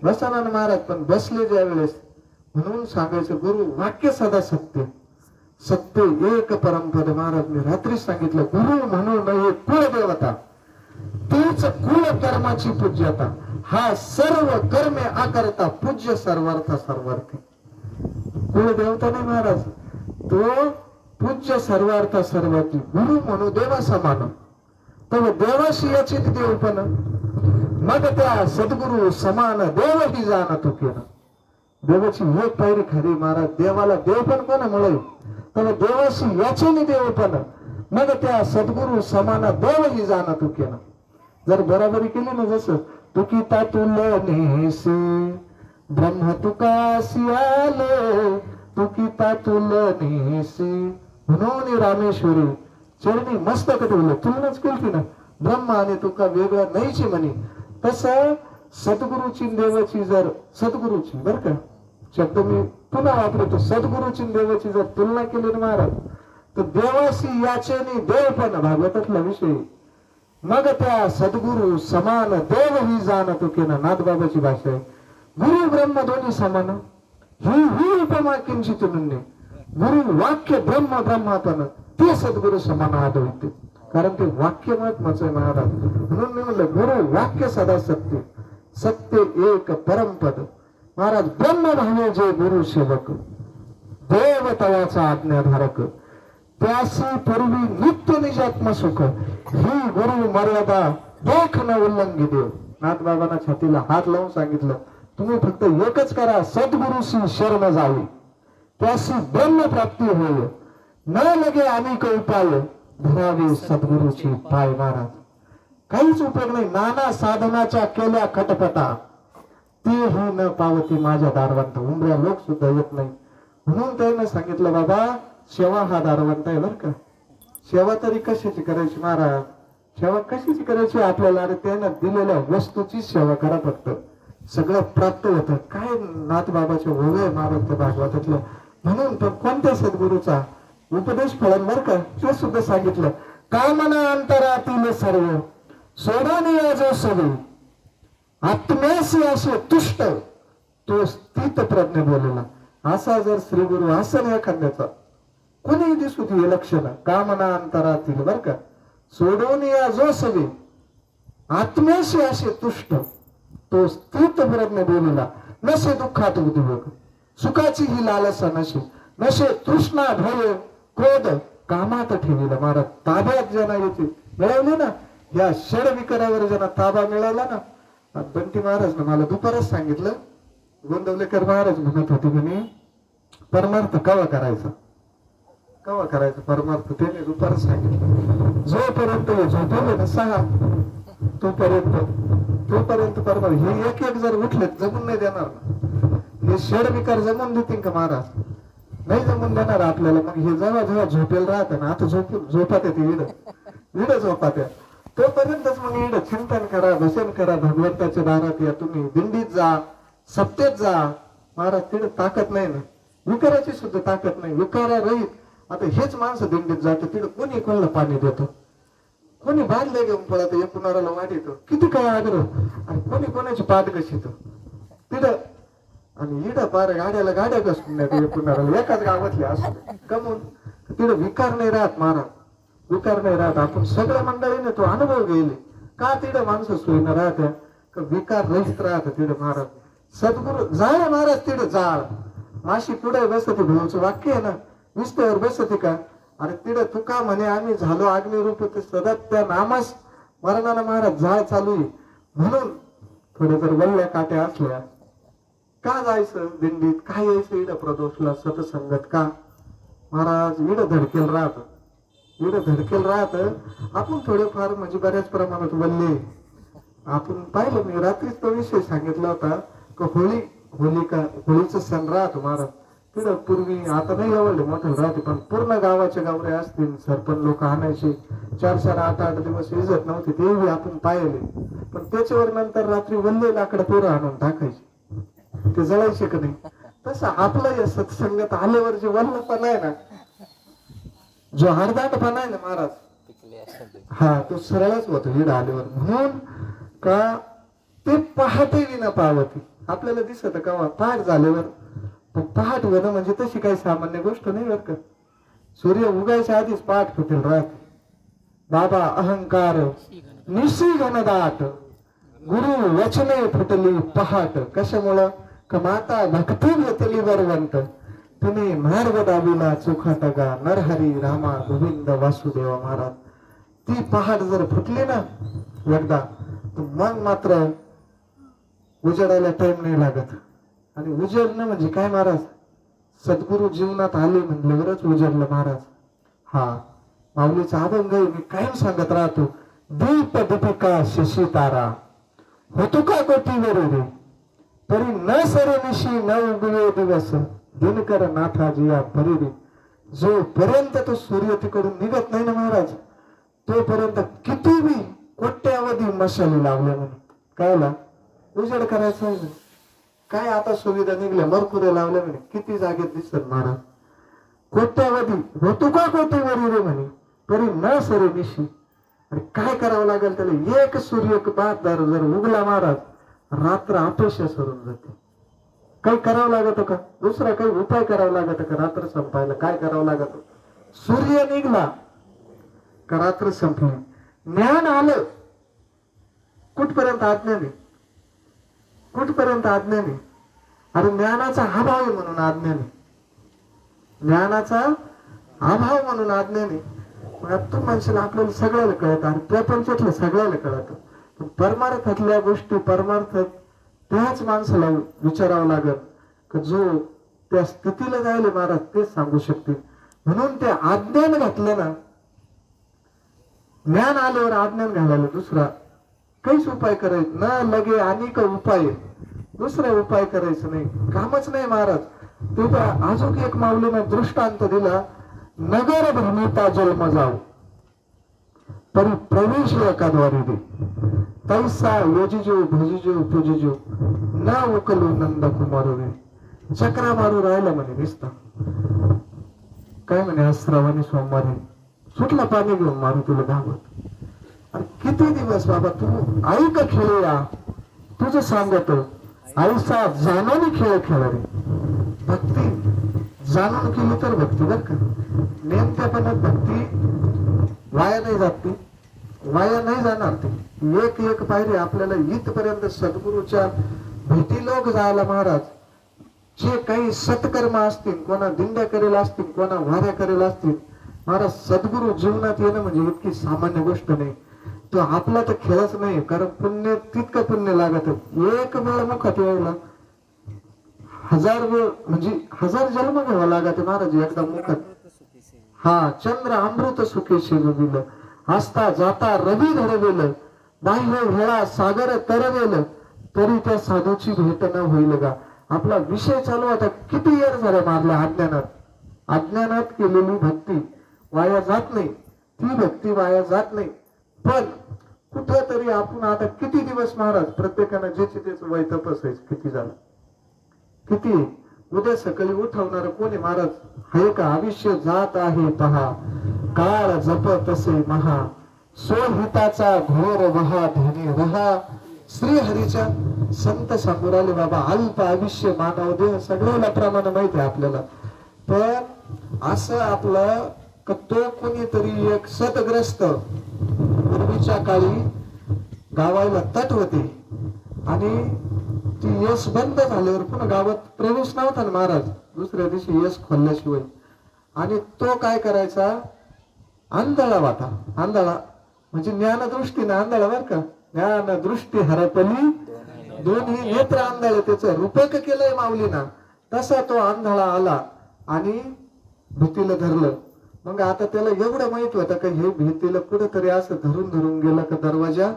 बसताना महाराज. पण बसले ज्या वेळेस म्हणून सांगायचं गुरु वाक्य सदा सत्य, सत्य एक परमपद. महाराज मी रात्रीच सांगितलं गुरु म्हणून नये कुळ देवता तीच कुळ कर्माची पूज्यता. हा सर्व कर्मे आकरता पूज्य सर्वार्थ सर्वार्थी. कुळ देवता नाही महाराज तो पूज्य सर्वार्थ सर्वार्थी. गुरु म्हणून देवा समान तर देवाशी याची देवपण. मग त्या सद्गुरु समान देव ही जाण तू केलं. देवाची एक पायरी खरी महाराज. देवाला देवपण कोणामुळे तर देवाशी याचे देवपण. मग त्या सद्गुरु समान देव ही जाण तू केलं. जर बराबरी केली ना जसं तुकिता तुलनेसी ब्रह्म तुकासी आले तुकिता तुलनेसी. म्हणून रामेश्वरी चरणी मस्तक ठेवलं. तुलनाच केली ना ब्रह्म आणि तुका वेगळं नाहीची म्हणे. तसं सद्गुरूची देवाची जर सद्गुरूची बर का शब्द मी पुन्हा वापरतो. सद्गुरूची देवाची जर तुलना केली ना महाराज तर देवाशी याचे देव पण भागवतातला विषय. मग त्या सद्गुरु समान देव ही जाण तू केलं. नाथबाबाची भाषा आहे. गुरु ब्रह्म दोन्ही समान ही उपमा किंचित नन्हे. गुरु वाक्य ब्रह्म ब्रह्मापन ते सद्गुरु समान आदवते. कारण ते वाक्य महत्वाचं आहे महाराज. म्हणून मी म्हणलं गुरु वाक्य सदा सत्य, सत्य एक परमपद. महाराज ब्रह्म भावे जे गुरु सेवक देव तवाचा आज्ञाधारक त्यासी पूर्वी नित्य निजात्म सुख ही गुरु मर्यादा देख न उल्लंघी देव. नाथबाबांना छातीला हात लावून सांगितलं तुम्ही फक्त एकच करा सद्गुरुशी शरण जावे त्यासी ब्रह्म प्राप्ती होय. न लगे अनेक उपाय धरावे सद्गुरूची पाय. महाराज काहीच उपयोग नाही. नाना साधनाच्या केल्या खटपटा तेही न पावती माझ्या दारवंत. उमऱ्या लोक सुद्धा येत नाही. म्हणून त्याने सांगितलं बाबा सेवा हा दारवंत आहे बर का. सेवा तरी कशाची करायची महाराज. सेवा कशाची करायची आपल्याला. अरे त्यानं दिलेल्या वस्तूची सेवा करा फक्त सगळं प्राप्त होतं. काय नाथबाबाचे ओवे महाराज त्या भागवतातलं. म्हणून पण कोणत्या सद्गुरूचा उपदेश फळन बर का ते सुद्धा सांगितलं. कामना अंतरातील सर्व सोडून जो सवे आत्म्यासी असे तुष्ट तो स्थित प्रज्ञ बोलला. असा जर श्री गुरु असं एखाद्याचा कोणी दिसू दे लक्षण कामना अंतरातील बर का सोडून या जो सवे आत्म्याशी असे तुष्ट तो स्थित प्रज्ञ बोलला नसे दुःखात उद्योग सुखाची ही लालसा नसे तृष्णा भय क्रोध कामात ठेविला महाराज ताब्यात ज्यांना येते मिळवले ना या षड विकारावर ज्यांना ताबा मिळाला ना बंटी महाराज ना मला दुपारच सांगितलं गोंदवलेकर महाराज म्हणत होते म्हणे परमार्थ कवा करायचा परमार्थ त्याने दुपारच सांगितलं जोपर्यंत झोपले ना सहा तोपर्यंत परमार्थ हे एक जर उठले जमून नाही देणार ना हे षड विकार जमून देतील का महाराज नाही जमून देणार आपल्याला मग हे जेव्हा झोपेल राहत ना आता झोपात येते इड झोपात या तोपर्यंतच मग इड चिंतन करा भजन करा भगवंताच्या दारात या तुम्ही दिंडीत जा सप्तेत जा महाराज तिकडे ताकद नाही ना विकाराची सुद्धा ताकद नाही विकारा रहित आता हेच माणसं दिंडीत जातं तिकडे कोणी कोणाला पाणी देतो कोणी बांधले घेऊन पळत एकूणाला वाट येतो किती काय आग्रह आणि कोणी कोणाची पाठ कशीतो तिथं आणि इड पार गाड्या कसून नाही एकूणाला एकाच गावातले असू कमून तिथं विकार नाही राहत महाराज विकार नाही राहत आपण सगळ्या मंडळीने तो अनुभव घेले का तिथं माणसं सोयीनं राहत्या का विकार रहित राहत तिथं महाराज सद्गुरु जाळ महाराज तिथं जाळ माशी पुढे बसते भाऊचं वाक्य आहे ना विस्त्यावर बसते का अरे तिथं तुका म्हणे आम्ही झालो अग्निरूप ते सतत त्या नामास मरणाला महाराज जाळ चालू आहे म्हणून थोडे जर वल्ल्या काट्या असल्या का जायचं दिंडीत काय यायचं इड प्रदोषला सतसंगत का महाराज इड धडकेल राहत आपण थोडेफार म्हणजे बऱ्याच प्रमाणात वल्ले आपण पाहिलं मी रात्रीच तो विषय सांगितला होता का होळीचा सण राहतो महाराज तिथं पूर्वी आता नाही एवढे मोठे राहते पण पूर्ण गावाच्या गावरे असतील सरपंच लोक आणायचे 4-4 8-8 दिवस इजत नव्हती तेही आपण पाहिले पण त्याच्यावर नंतर रात्री वल्ले लाकडं पोरं आणून टाकायचे ते जळायचे का नाही तसं आपलं या सत्संगात आल्यावर जे वल्लपणा आहे ना जो हरदाटपणा आहे ना महाराज हा तो सरळच होतो हिड आल्यावर म्हणून का ते पहाटे विना पावती आपल्याला दिसत का पहाट झाल्यावर पहाट होणं म्हणजे तशी काही सामान्य गोष्ट नाही बरं का सूर्य उगायच्या आधीच पहाट फुटेल राहत बाबा अहंकार निशी घनदाट गुरु वचने फुटली पहाट कशामुळं का माता भक्ती घेतली वरवंत तुम्ही मार्ग दाबीला चोखाटगा नरहरी रामा गोविंद वासुदेवा महाराज ती पहाट जर फुटली ना एकदा तर मग मात्र उजेडायला टाइम नाही लागत आणि उजेडणं म्हणजे काय महाराज सद्गुरु जीवनात आले म्हणल्यावरच उजेडलं महाराज हा माऊलीचा अभंग मी कायम सांगत राहतो दीप दीपिका शशी तारा होतो का कोटीवर रे तरी न सरे निशी न उगवे दिवस दिनकर नाथाजिया परी रे जोपर्यंत तो सूर्य तिकडून निघत नाही ना महाराज तोपर्यंत किती बी कोट्यावधी मशाली लावल्या म्हणे कायला उजेड करायचं काय आता सुविधा निघल्या मरकुरे लावल्या म्हणे किती जागेत दिसत महाराज कोट्यावधी होतो का कोटीवरी रे म्हणे तरी न सरे निशी आणि काय करावं लागेल त्याला एक सूर्य बहादर जर उगला महाराज रात्र अपेक्षा सरून जाते काही करावं लागत का दुसरा काही उपाय करावा लागत का रात्र संपायला काय करावं लागत सूर्य निघला का रात्र संपली ज्ञान आलं कुठपर्यंत आज्ञाने अरे ज्ञानाचा अभाव आहे म्हणून आज्ञाने मग तू माणसाला आपल्याला सगळ्याला कळत आणि प्रपंचातलं सगळ्याला कळत पण परमार्थातल्या गोष्टी परमार्थात त्याच माणसाला विचारावं लागत की जो त्या स्थितीला जायला महाराज तेच सांगू शकतील म्हणून ते आज्ञान घातलं ना ज्ञान आल्यावर आज्ञान घालायला दुसरा काहीच उपाय करायचं न लगे अनेक उपाय दुसरा उपाय करायचं नाही कामच नाही महाराज ते अजून एक माऊलीनं दृष्टांत दिला नगर भ्रमिता जन्म जाऊ तरी प्रवेश एकाद्वारी दे तैसा योजिजो भजिजो पूजिजो न उकलू नंद कुमारू रे चक्रा मारू राहिला म्हणे दिसता काय म्हणे आज श्रावणी सोमवारी सुटला पाणी घेऊन मारू तुला धावत आणि किती दिवस बाबा तू ऐक खेळूया तुझं सांगतो आयुष्यात जाणून खेळ रे भक्ती जाणून केली तर भक्ती बर का. नेमक्यापणात भक्ती वाया नाही जात, ती वाया नाही जाणार. ती एक एक पायरी आपल्याला इथपर्यंत सद्गुरूच्या भेटी लोक जायला महाराज. जे काही सत्कर्म असतील, कोणा दिंड्या करेल असतील, कोणा वाऱ्या करेल असतील, महाराज सद्गुरू जीवनात येणं म्हणजे इतकी सामान्य गोष्ट नाही. तो आपला तर खेळच नाही, कारण पुण्य तितकं पुण्य लागत. एक वेळ मुखात यायला 1000 वेळ म्हणजे 1000 जन्म घ्यावा लागत महाराज एकदा मुखात. हा चंद्र अमृत सुखे शिजविलं, हसता जाता रवी घडविलं, बाह्य वेळा सागर तरवेल, तरी त्या साधूची भेट न होईल का. आपला विषय चालू आता किती येर झाला मारला अज्ञानात. अज्ञानात केलेली भक्ती वाया जात नाही, ती भक्ती वाया जात नाही. पण कुठेतरी आपण आता किती दिवस महाराज प्रत्येकानं ज्याचे त्याच वय तपसायचं किती झालं, किती उद्या सकाळी उठवणार कोणी महाराज आहे का. आयुष्य जात आहे पहा, काळ जप तसे महा, स्वहिताचा घोर वहा धनी रहा. श्री हरीच्या संत सांगू राहिले बाबा, अल्प आयुष्य मानव देह सगळ्याला प्रमाण माहिती आहे आपल्याला. पण असं आपलं तो कोणीतरी एक सतग्रस्त पूर्वीच्या काळी गावाला तट होते आणि ती यश बंद झाल्यावर पुन्हा गावात प्रवेश नव्हता ना महाराज, दुसऱ्या दिवशी यश खोलल्याशिवाय. आणि तो काय करायचा, आंधळा वाटा. आंधळा म्हणजे ज्ञानदृष्टीने आंधळा बर का. ज्ञान दृष्टी हरपली दोन्ही नेत्र आंधळे, त्याचं रूपक केलंय माऊलीना. तसा तो आंधळा आला आणि भीतीला धरलं. मग आता त्याला एवढं माहित होतं का हे भीतीला कुठेतरी असं धरून धरून गेलं का दरवाजा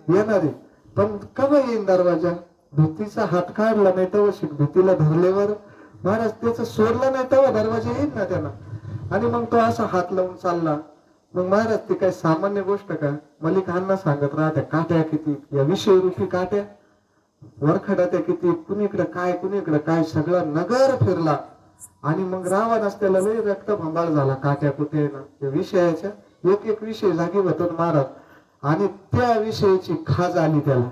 येणार आहे. पण केव्हा येईन दरवाजा, भीतीचा हात काढला नाही तेव्हा शिक, भीतीला धरल्यावर महाराज त्याचं सोडलं नाही तेव्हा दरवाजा येईल ना त्यांना. आणि मग तो असा हात लावून चालला. मग महाराज ती काय सामान्य गोष्ट का. मलिकांना सांगत राहत्या काट्या किती, या विषय रूपी काट्या वरखड्या किती, कुणीकडे काय कुणीकडे काय, सगळा नगर फिरला. आणि मग रावणास त्याला लय रक्त भंबाळ झाला काट्या कुठे ना विषयाच्या. एक एक विषय जागी होतो महाराज. आणि त्या विषयाची खाज आली त्याला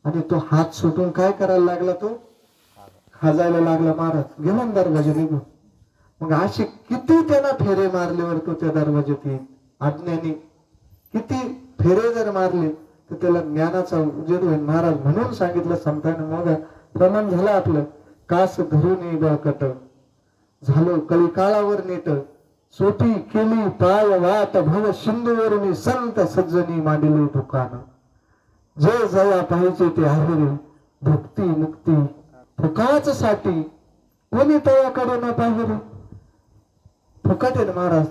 आणि तो हात सुटून काय करायला लागला, तो खाजायला लागला महाराज. गेला दरवाजा निघून. मग अशी किती त्याला फेरे मारल्यावर तो त्या दरवाज्यात येईल. अज्ञानी किती फेरे जर मारले तर त्याला ज्ञानाचा उजेड होईल महाराज. म्हणून सांगितलं संतांनी, मग प्रमाण झालं आपलं. कास धरून बळकट झालो कळी काळावर नेट, सोटी केली पाय वाट भव सिंधूवरून संत सज्जनी मांडले दुकान. जे जया पाहिजे ते आहे रे भक्ती मुक्ती फुकाच साठी, कोणी तयाकडे न पाहिजे. फुकट आहे ना महाराज.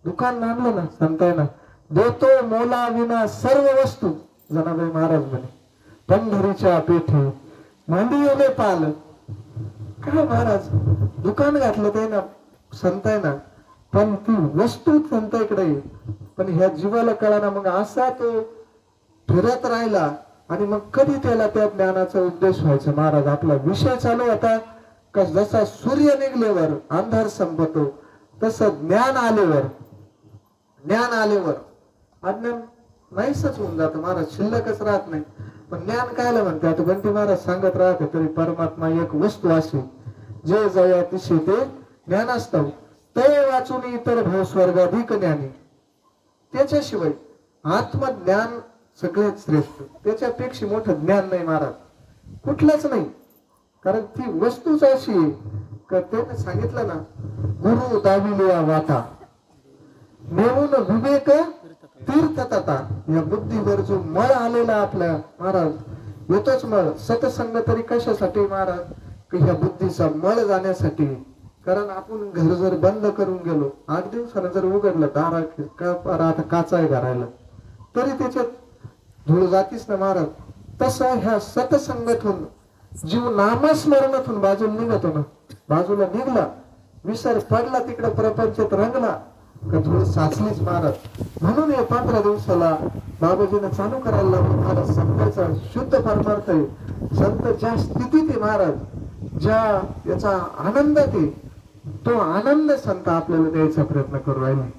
दुकान आणलं ना संतांना, देतो मोला विना सर्व वस्तू. जनाबाई महाराज म्हणे पंढरीच्या पेठे मांडियोले पाल. काय महाराज दुकान घातलं ते ना संतांना, पण ती वस्तू संतांकडे येईल. पण ह्या जीवाला कळाना. मग असा तो फिरत राहिला आणि मग कधी त्याला त्या ज्ञानाचा उद्देश व्हायचा महाराज. आपला विषय चालू होता का जसा सूर्य निघल्यावर अंधार संपतो तसं ज्ञान आल्यावर अज्ञान नाहीच होऊन जातं महाराज, शिल्लकच राहत नाही. पण ज्ञान कायला म्हणतात बंटी महाराज सांगत राहते, तरी परमात्मा एक वस्तू अशी जे जया तिशी ते ज्ञान असतं. ते वाचून इतर भाव स्वर्गाधिक ज्ञानी. त्याच्याशिवाय आत्मज्ञान सगळ्यात श्रेष्ठ. त्याच्यापेक्षा मोठं ज्ञान नाही महाराज, कुठलंच नाही. कारण ती वस्तूच अशी का त्याने सांगितलं ना, गुरु दाविलिया वाटा नेऊन विवेक तीर्थतता. या बुद्धीवर जो मळ आलेला आपल्या महाराज येतोच मळ. सतसंग तरी कशासाठी महाराज, की ह्या बुद्धीचा मळ जाण्यासाठी. कारण आपण घर जर बंद करून गेलो, 8 दिवसानं जर उघडलं दारा आता काचा आहे घरायला, तरी त्याच्यात धूळ जातीच ना महाराज. तसं ह्या सतसंगातून जीव नामस्मरणातून बाजूला निघतो ना, बाजूला निघला विसर पडला तिकडे प्रपंचात रंगला का धूळ साचलीच महाराज. म्हणून या 15 दिवसाला बाबाजीने चालू करायला लागलं महाराज. संतांचा शुद्ध परमार्थ आहे. संत ज्या स्थितीत आहे महाराज, ज्या याचा आनंद आहे, तो आनंद संत आपल्याला द्यायचा प्रयत्न करू राहिले.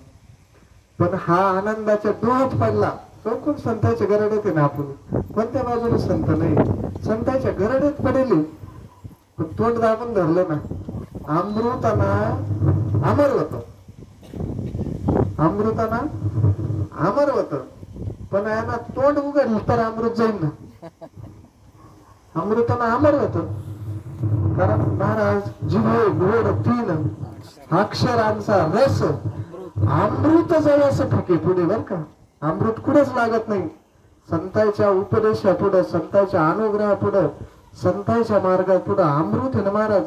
पण हा आनंदाच्या डोहात पडला तो कोण संतांच्या गरड्यात आहे ना. आपण कोणत्या बाजूला संत नाही, संतांच्या गरड्यात पडेल. पण तोंड दाबून धरलं ना, अमृताना अमर होत, अमृताना अमर होत, पण यांना तोंड उघडलं तर अमृत जाईल ना. अमृताना अमर होत, कारण महाराज जिभे गोड तीन अक्षरांचा रस अमृत जवळ फुके पुढे बर का. अमृत कुठेच लागत नाही. संतांच्या उपदेशा पुढे, संतांच्या अनुग्रहा पुढे, संतांच्या मार्गात पुढे अमृत आहे ना महाराज.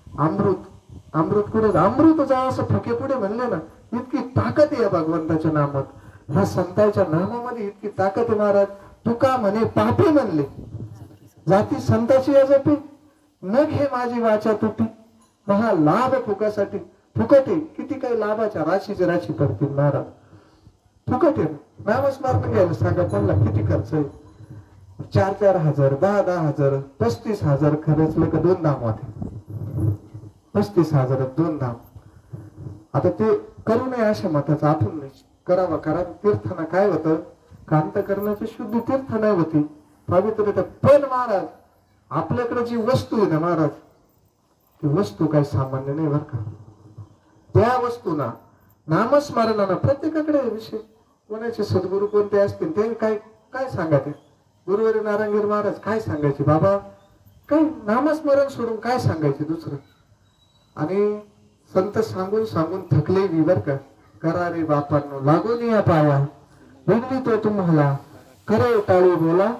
अमृत अमृत कुठे, अमृत जवळ फुके पुढे म्हणले ना, इतकी ताकद आहे भगवंताच्या नामात. ह्या संतांच्या नामामध्ये इतकी ताकद आहे महाराज. तुका म्हणे पापी म्हणले, जाती संताची अजपी, न घे माझी वाचा तुटी, महा लाभ फुकासाठी. फुकटे किती काही लाभाच्या राशीचे राशी करतील महाराज. फुकटे नामस्मरण घ्यायला सांगा कोणला किती खर्च आहे. 4-4 हजार, 10-10 हजार, 35,000 खर्चलं का 2 धाम होते. 35,000 2 धाम. आता ते करू नये अशा मताचा आपण नाही करावा. कारण तीर्थांना काय होतं, कांत करण्याची शुद्धी तीर्थ नाही होती, पवित्रता. पण महाराज आपल्याकडे जी वस्तू आहे ना महाराज, ती वस्तू काही सामान्य नाही बर का. त्या वस्तूना नामस्मरणाना प्रत्येकाकडे विषय. कोणाचे सद्गुरू कोणते असतील ते काय काय सांगायचे. गुरुवारी नारायणगिरी महाराज काय सांगायचे, बाबा काय नामस्मरण सोडून काय सांगायचे दुसरं. आणि संत सांगून सांगून थकले मी बर का. करा रे बापांनो लागून या पाया, विनवी तो तुम्हाला करे टाळी बोला,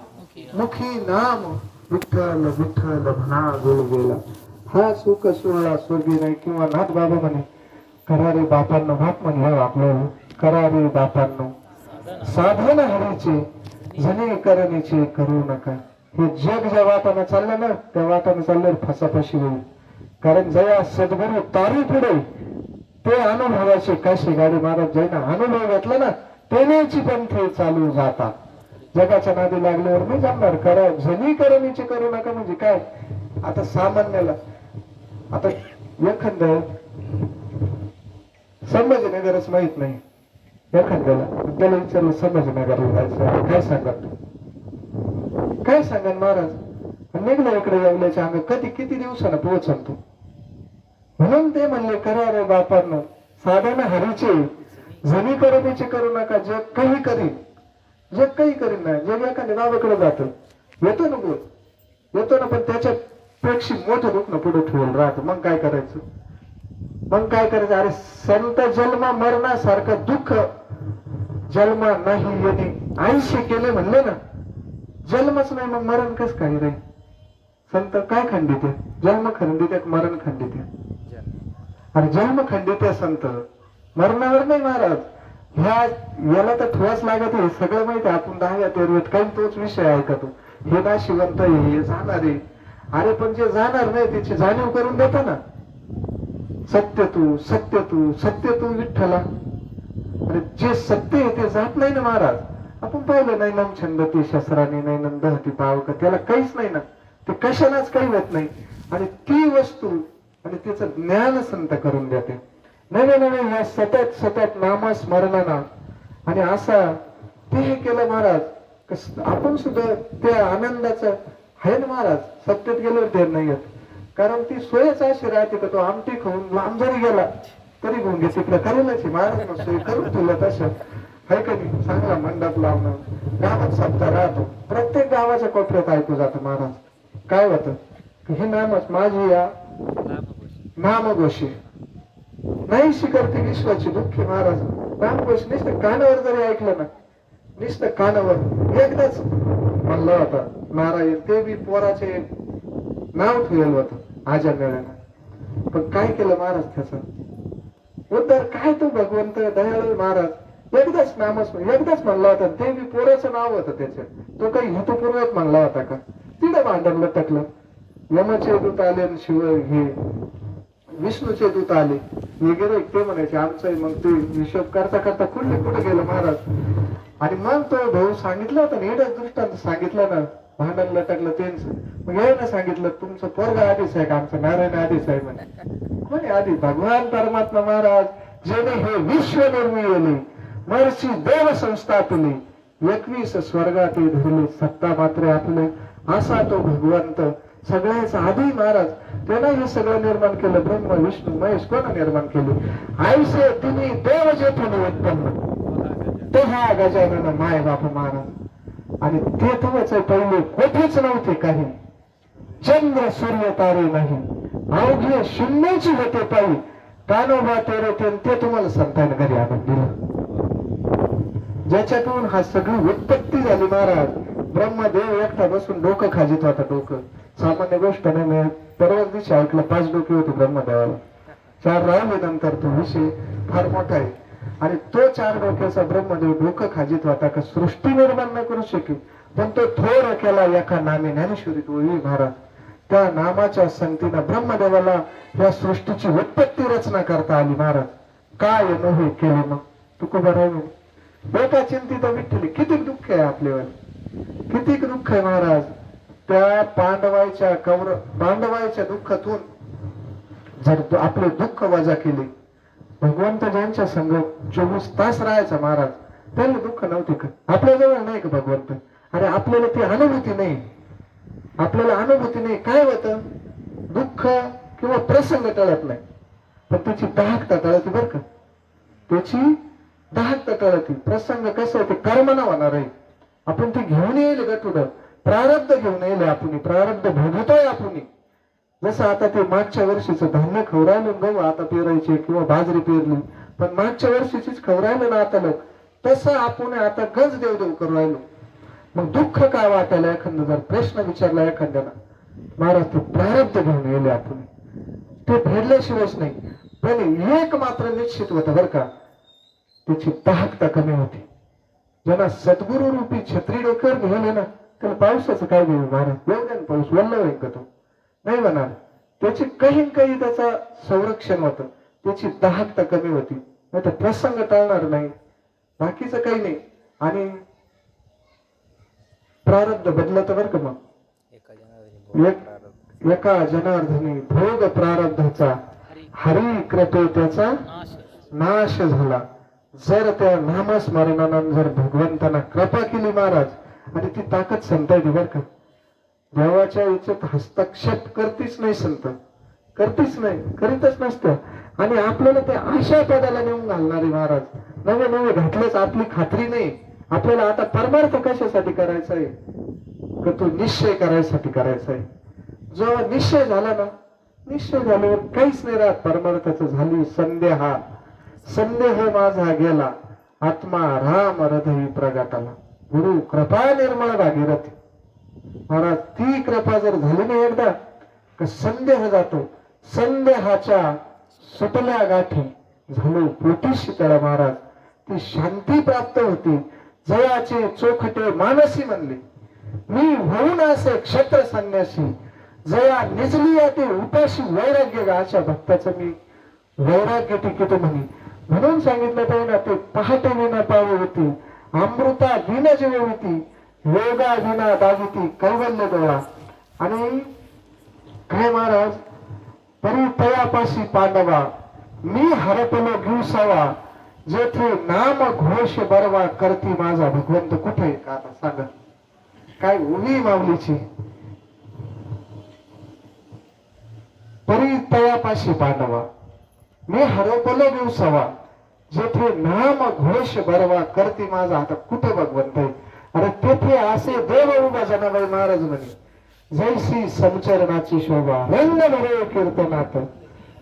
मुखी नाम विठ्ठल विठ्ठल म्हणा गोल गेला. हा सुख सोहळा स्वर्गी नाही. किंवा नाथ बाबा म्हणे करा रे बापांनो, बाप म्हणलं आपल्याला, करा रे बापांनो साधन हरीचे, जने करणीचे करू नका. हे जग ज्या वाटानं चाललं ना, त्या वाटानं चाललं फसाफशी होईल. कारण जया सद्गुरू तारी पुढे ते अनुभवाचे कशी गाडी महाराज जैना अनुभव घेतला ना, तेनेची पंथे चालू जातात. जगाच्या नादी लागल्यावर नाही जमणार. करा जनी करणीचे करू नका म्हणजे काय. आता सामान्याला आता एखाद संभाजीनगरच माहित नाही, एखाद्याला त्याला विचारलं संभाजीनगरला जायचं काय सांगत, काय सांगा महाराज. निघलं इकडे येवल्याच्या अंग कधी किती दिवसानं पोहोचल तू. म्हणून ते म्हणले करा रे बापांनो साधन हरीचे, जनी करणीचे करू नका. जग काही करीन, जग काही करीन नाही. जग एखाद्या गावाकडे जात येतो ना बोल, येतो ना, पण त्याच्यापेक्षा मोठं दुखणं पुढे ठेवून राहतं. मग काय करायचं, मग काय करायचं. अरे संत जन्मा मरणासारखं दुःख जन्मा नाही येणे 80 केले म्हणले ना, जन्मच नाही मग मरण कस काही रे. संत काय खंडित आहे, जन्म खंडित आहे मरण खंडित आहे. अरे जन्म खंडित आहे संत, मरणावर नाही महाराज. ह्या याला तर ठोस लागत आहे, सगळं माहिती. आपण 10व्या 13व्यात काही तोच विषय ऐकतो. हे ना शिवंत हे जाणार आहे. अरे पण जे जाणार नाही त्याची जाणीव करून देता ना. सत्य तू सत्य तू सत्य तू विठ्ठला. अरे जे सत्य आहे ते जात नाही ना महाराज. आपण पाहिलं नाही नम छंदती शस्त्राने नाही नंदहती पावक, त्याला काहीच नाही ना, ते कशालाच काही होत नाही. आणि ती वस्तू आणि तिचं ज्ञान संत करून देते. नवे नवे ह्या सतत सतत नामस्मरणाना. आणि असा ते हे केलं महाराज. आपण सुद्धा त्या आनंदाचं आहे ना महाराज. सत्तेत गेल्यावर ते नाही येत. कारण ती सोयच अशी राहते का तो आमटी खाऊन लांब जरी गेला तरी घेऊन घे तिकडे करेलच. महाराज सोय करून तुला तसं आहे का नाही. चांगला मंडप लावणं, गावात सप्ताह राहतो, प्रत्येक गावाच्या कोपऱ्यात ऐकू जातं महाराज. काय होतं हे नामच माझी या नामघोषी नाही शिकरते विश्वाची दुःखी महाराज. नामघोष नुसतं कानावर जरी ऐकलं ना, नुसतं कानावर एकदाच म्हणलं होता नारायण, ते बी पोराचे नाव ठेवलं होतं आजा मेळ्यानं. पण काय केलं महाराज त्याचं उद्धार काय. तो भगवंत दयाळू महाराज एकदाच नामच एकदाच म्हणला होता. ते बी पोराचं नाव होतं त्याच्यात. तो काही हेतुपूर्वक म्हणला होता का. तिथं भांडण लटकलं. यमाचे दूत आले आणि शिव हे विष्णूचे दूत आले. हे गेले ते म्हणायचे आमचं. मग ते हिशोब करता करता कुठे गेलं महाराज. आणि मग तो भाऊ सांगितलं होतं ना, एवढ्या दृष्टांत सांगितलं ना, भांडण लटकलं त्यांचं. मग यायला सांगितलं तुमचं पोरगा आधीच आहे का, आमचं नारायण आधीच आहे म्हणे. कोणी आधी भगवान परमात्मा महाराज, जेणे हे विश्व निर्मिले महर्षी देव संस्थापले, 21 स्वर्गात धरले सत्ता मात्र आपले. असा तो भगवंत सगळ्याच आधी महाराज त्यानं हे सगळं निर्माण केलं. ब्रह्म विष्णू महेश कोण निर्माण केले? आयुष्य तुम्ही देव जेथून उत्पन्न ते हा गजानन माय बाप महाराज. आणि ते तुम्हाच पहिले कोठेच नव्हते काही, चंद्र सूर्य तारे नाही, अवघे शून्याची होते पायी, कानोबा तेरे ते तुम्हाला संतान घरी आणून दिलं. ज्याच्यातून हा सगळी उत्पत्ती झाली महाराज. ब्रह्मदेव एकटा बसून डोकं खाजीत होता. डोकं सामान्य गोष्ट नाही. मी परवाच दिवशी ऐकलं 5 डोके होते ब्रह्मदेवाला, 4 राहिले. नंतर तो विषय फार मोठा आहे. आणि तो 4 डोक्याचा ब्रह्मदेव डोकं खाजीत होता का सृष्टी निर्माण न करू शकेल, पण तो थोर केला एका नामे ज्ञानेश्वरीत ओळी महाराज. त्या नामाच्या संगतीनं ब्रह्मदेवाला या सृष्टीची उत्पत्ती रचना करता आली महाराज. काय नव्हे केले मग तुकोबा राहिले एका चिंतित विठ्ठली. किती दुःख आहे आपल्यावर, किती दुःख आहे महाराज. त्या पांडवाच्या दुःखातून जर आपले दुःख वजा केले, भगवंत ज्यांच्या संग 24 तास राहायचा महाराज, त्यांना दुःख नव्हते का? आपल्याजवळ नाही का भगवंत? अरे आपल्याला ती अनुभूती नाही. आपल्याला अनुभूती नाही. काय होतं? दुःख किंवा प्रसंग टळत नाही, पण त्याची दाहकता टळती बरं का. त्याची दाहकता टळती. प्रसंग कसं आहे? ते कर्मना होणार आहे. आपण ते घेऊन येईल गटुड, प्रारब्ध घेऊन येईल. आपण प्रारब्ध भोगतोय आपण. जसं आता ते मागच्या वर्षीचं धान्य खवरायलं, गहू आता पेरायचे किंवा बाजरी पेरली, पण मागच्या वर्षीचीच खवरायलं ना आता लोक, तसं आपण आता गंज देव करू राहिलो. मग दुःख काय वाटायला एखादं जर प्रश्न विचारला एखाद्याला, महाराज ते प्रारब्ध घेऊन येले आपण, ते फेडल्याशिवायच नाही. पण एक मात्र निश्चित होतं बरं का, त्याची दाहकता कमी होती. ज्यांना सद्गुरु रूपी छत्री डोक्यावर घेऊन ना, त्याला पावसाचं काय घेऊ महाराज? येऊ द्या ना पाऊस, वल्ल होईल का तो? नाही म्हणणार. त्याची काही त्याचा संरक्षण होतं, त्याची दाहकता कमी होती. नाही तर प्रसंग टाळणार नाही, बाकीचं काही नाही. आणि प्रारब्ध बदलत बरं का. मग एका जनार्दनी भोग प्रारब्धाचा हरी कृपे त्याचा नाश झाला. जर त्या नामस्मरणानं जर भगवंतांना कृपा केली महाराज, आणि ती ताकद संत आहे बरं का. देवाच्या याच्यात हस्तक्षेप करतीच नाही संत, करतीच नाही, करीतच नसतं. आणि आपल्याला ते आशा पदाला नेऊन घालणारे महाराज. नवे नवे घातलेच आपली खात्री नाही. आपल्याला आता परमार्थ कशासाठी करायचा आहे? का तो निश्चय करायसाठी करायचा आहे. जेव्हा निश्चय झाला ना, निश्चय झाल्यावर काहीच नाही राहत. परमार्थाचं झाली संदेहा, संदेह माझा गेला, आत्मा राम हृदयी प्रगटाला. गुरु कृपा निर्मळ भागीरथी महाराज. ती कृपा जर झाली नाही एकदा का संदेह जातो. संदेहाच्या सुटल्या गाठी झालो पोटी शीतळ महाराज. ती शांती प्राप्त होती. जयाचे चोखटे मानसी म्हणले, मी होऊन असे क्षत्र संन्यासी. जया निजली ते उपाशी वैराग्य गा. अशा भक्ताचं मी वैराग्य टिकितो म्हणे. म्हणून सांगितलं पाहिजे ना, ते पहाटे विना पावे होती, अमृता विन जीव होती, योगा विना दाविती कैवल्य डोळा. आणि काय महाराज, परी तयापाशी पांडवा, मी हरपलो घेऊसावा, जेथे नाम घोष बरवा करती माझा भगवंत कुठे का? आता सांगा काय उभी माऊलीची. परी तयापाशी पांडवा, मी हरपलो घेऊसावा, जेथे नाम घोष बरवा करती माझा. आता कुठे भगवंत आहे? अरे तेथे असे देव उभा जनाबाई महाराज म्हणे, जैसी समचरणाची शोभा रंग भरे कीर्तनात,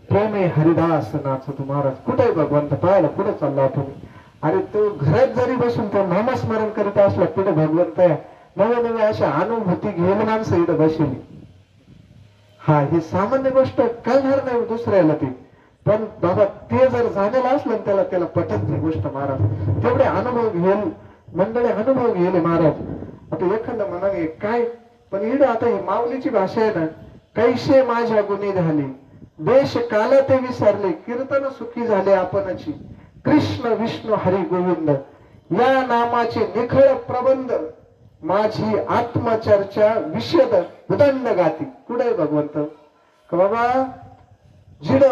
प्रेमे हरिदास नाचतो महाराज. कुठे भगवंत? पाहायला कुठे चालला तुम्ही? अरे तो घरात जरी बसून तो नामस्मरण करीत असला कुठे भगवंत आहे? नवे नवे अशा अनुभूती घेऊन माणसं इथं बसली. हा, ही सामान्य गोष्ट कळणार नाही दुसऱ्याला ती, पण बाबा ते जर झालेलं असलं त्याला त्याला पटत ती गोष्ट महाराज. तेवढे अनुभव घेईल मंडळी, अनुभव घेले महाराज. आता एखादा म्हणाले काय, पण इड आता ही माऊलीची भाषा आहे ना, कैसे माझ्या गुन्हे झाले, देश काल ते विसरले, कीर्तन सुखी झाले आपणची, कृष्ण विष्णू हरी गोविंद या नामाचे निखळ प्रबंध, माझी आत्मचर्चा विषद उदंड गाती. कुठे भगवंत? का बाबा जिड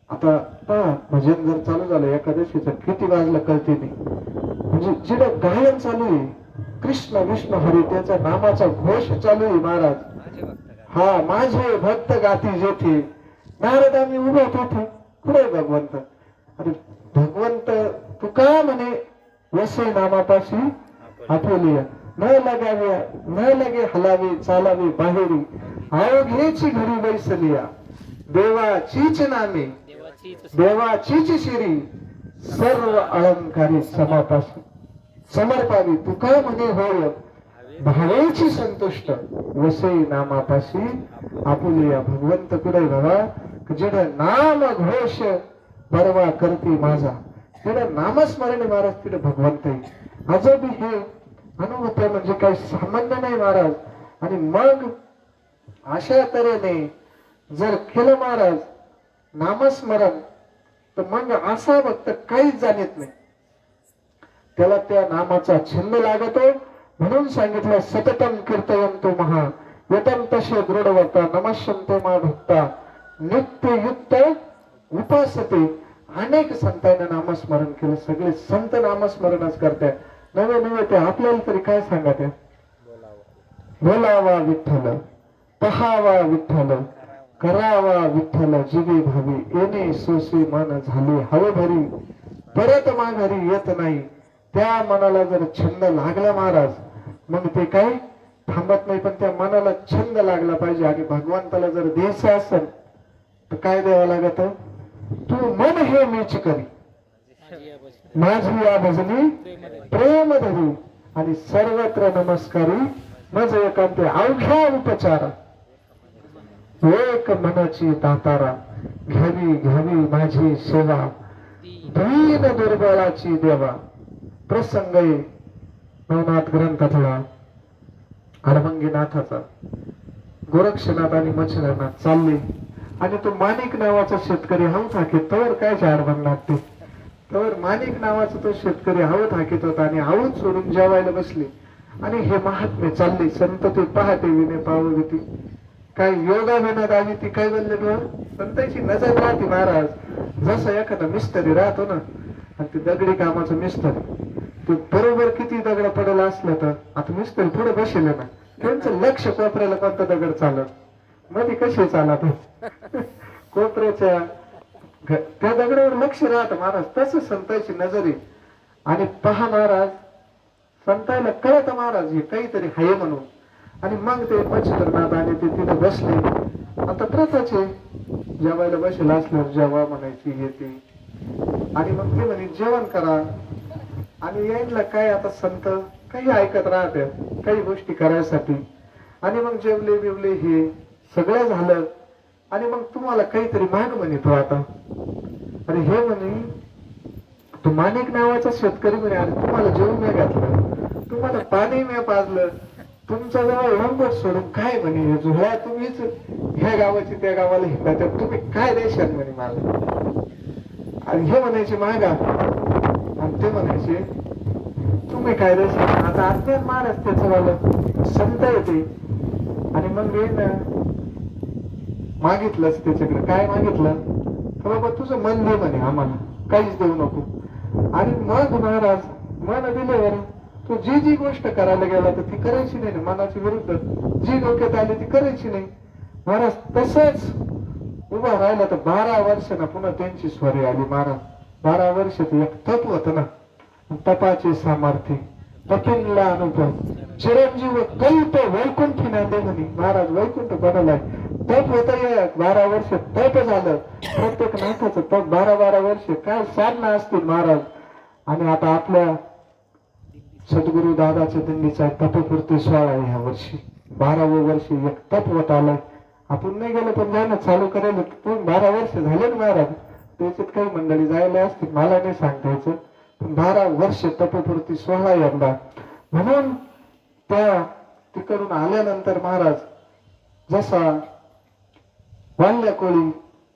आता पहा, भजन जर चालू झालं एकादशीचं, किती वाजलं कळते नाही. म्हणजे जिड गायन चालू आहे, कृष्ण विष्णू हरी त्याच्या नामाचा घोष चालू आहे महाराज. हा माझे भक्त गाती जेथे. नारद आम्ही उभे होते कुठे भगवंत? अरे भगवंत तू का म्हणे वसे नामापाशी आठवलिया न लगाव्या न लगे हलावे चालावे बाहेरी अवघेची घरी बैसलिया देवाचीच नामे देवाचीच शिरी सर्व अलंकारी समापाशी समर्पावी तुका म्हणे होय भावेची संतुष्ट वसे नामापाशी आपुलिया. भगवंत कुठे बाबा जेड नाम घोष परवा करते माझा जेड नामस्मरण महाराज तिथे भगवंत आहे. अजबी हे अनुभूत म्हणजे काही सामान्य नाही महाराज. आणि मग अशा तऱ्हेने जर केलं महाराज नामस्मरण तर मग असा भक्त काहीच जाणत नाही. त्याला त्या नामाचा छंद लागतो. म्हणून सांगितलं सततम कीर्तयंतो महा यतम तसे दृढवता नमस्यंते मा भक्ता नित्य युक्त उपासते. अनेक संतांना नामस्मरण केलं. सगळे संत नामस्मरणच करतात. नवे नवे ते आपल्याला तरी काय सांगत आहे? बोलावा विठ्ठल पहावा विठ्ठल करावा विठ्ठल जीवे भावी येणे सोसे मन झाले हवे भरी परत माघारी येत नाही. त्या मनाला जर छंद लागला महाराज मग ते काय थांबत नाही. पण त्या मनाला छंद लागला पाहिजे. आणि भगवंताला जर द्यायचं असेल तर काय द्यावं लागत? तू मन हे मीच करी माझी या भजनी प्रेम धरू आणि सर्वत्र नमस्कारी मज एकांते अवघ्या उपचार एक मनाची तातारा घ्यावी घ्यावी माझी सेवा दीन दुर्बळाची देवा. प्रसंग नवनाथ ग्रंथातला अडभंगीनाथाचा गोरक्षनाथ आणि मच्छरनाथ चालले आणि तो माणिक नावाचा शेतकरी हवत हाकीत. तवर काय अडभंगनाथ ते तवर माणिक नावाचा तो शेतकरी हवत हाकीत होता आणि हवत सोडून जेवायला बसले. आणि हे महात्मे चालले संत ते पहाटे विने पावती काय योगा विना दावी ती काय बोलले ग संतांची नजर राहते महाराज. जसं एखादा मिस्त्री राहतो ना आणि ते दगडी कामाचं मिस्त्री ते बरोबर किती दगड पडेल असलं तर आता मिस्त्री पुढे बसेल ना त्यांचं लक्ष कोपऱ्याला कोणता दगड चालत मध्ये कसे चालत कोपऱ्याच्या त्या दगडावर लक्ष राहत महाराज. तसं संतांची नजर आहे. आणि पहा महाराज संतांना कळत महाराज हे काहीतरी आहे म्हणून. आणि मग ते मच्छरनाथ आणि ते तिथे बसले. आता प्रथाचे जेवायला बसेल असल्यावर जेवा म्हणायची येते. आणि मग ते म्हणे जेवण करा. आणि यायला काय आता संत काही ऐकत राहते काही गोष्टी करायसाठी. आणि मग जेवले बिवले हे सगळं झालं. आणि मग तुम्हाला काहीतरी माग म्हणे तो आता. आणि हे म्हणे तो माणिक नावाचा शेतकरी म्हणे आणि तुम्हाला जेवण नाही घातलं तुम्हाला पाणी नाही पाजलं तुमचा जवळ लंबट सोडून काय म्हणे झोळ्या तुम्हीच ह्या गावाची त्या गावाला हिंडा तुम्ही काय द्यायशाल म्हणे मला. आणि हे म्हणायचे मागा आणि ते म्हणायचे तुम्ही काय द्यायचे. आता आत्म्यात महाराज त्याचं वालं संत येते. आणि मग ये ना मागितलंच त्याच्याकडे काय मागितलं तर बाबा तुझं मन दे म्हणे आम्हाला काहीच देऊ नको. आणि मग महाराज मन दिल्यावर तू जी जी गोष्ट करायला गेला तर ती करायची नाही. मनाच्या विरुद्ध जी डोक्यात आली ती करायची नाही. महाराज तसंच उभा राहिला तर 12 वर्षांना पुन्हा त्यांची स्वारी आली. महाराज 12 वर्ष एक तप होत ना तपाचे सामर्थ्य तपिनला अनुभव चिरंजीव कल्प वैकुंठी नांदे म्हणे. महाराज वैकुंठ बनलाय तप होत 12 वर्ष तप झालं. प्रत्येक नाथाचं तप 12 वर्ष काय साधना असतील महाराज. आणि आता आपल्या सद्गुरु दादाच्या दिंडीचा तपपूर्ती सोहळा आहे ह्या वर्षी 12वं वर्षी एक तप होत आलाय. आपण नाही गेलो पण जाणं चालू करायला पण 12 वर्ष झाले ना महाराज. त्याच्यात काही मंडळी जायला असतील मला नाही सांगता यायचं पण 12 वर्ष तपपूर्ती सोहळा यंदा. म्हणून त्या तिकडून आल्यानंतर महाराज जसा वाल्ल्या कोळी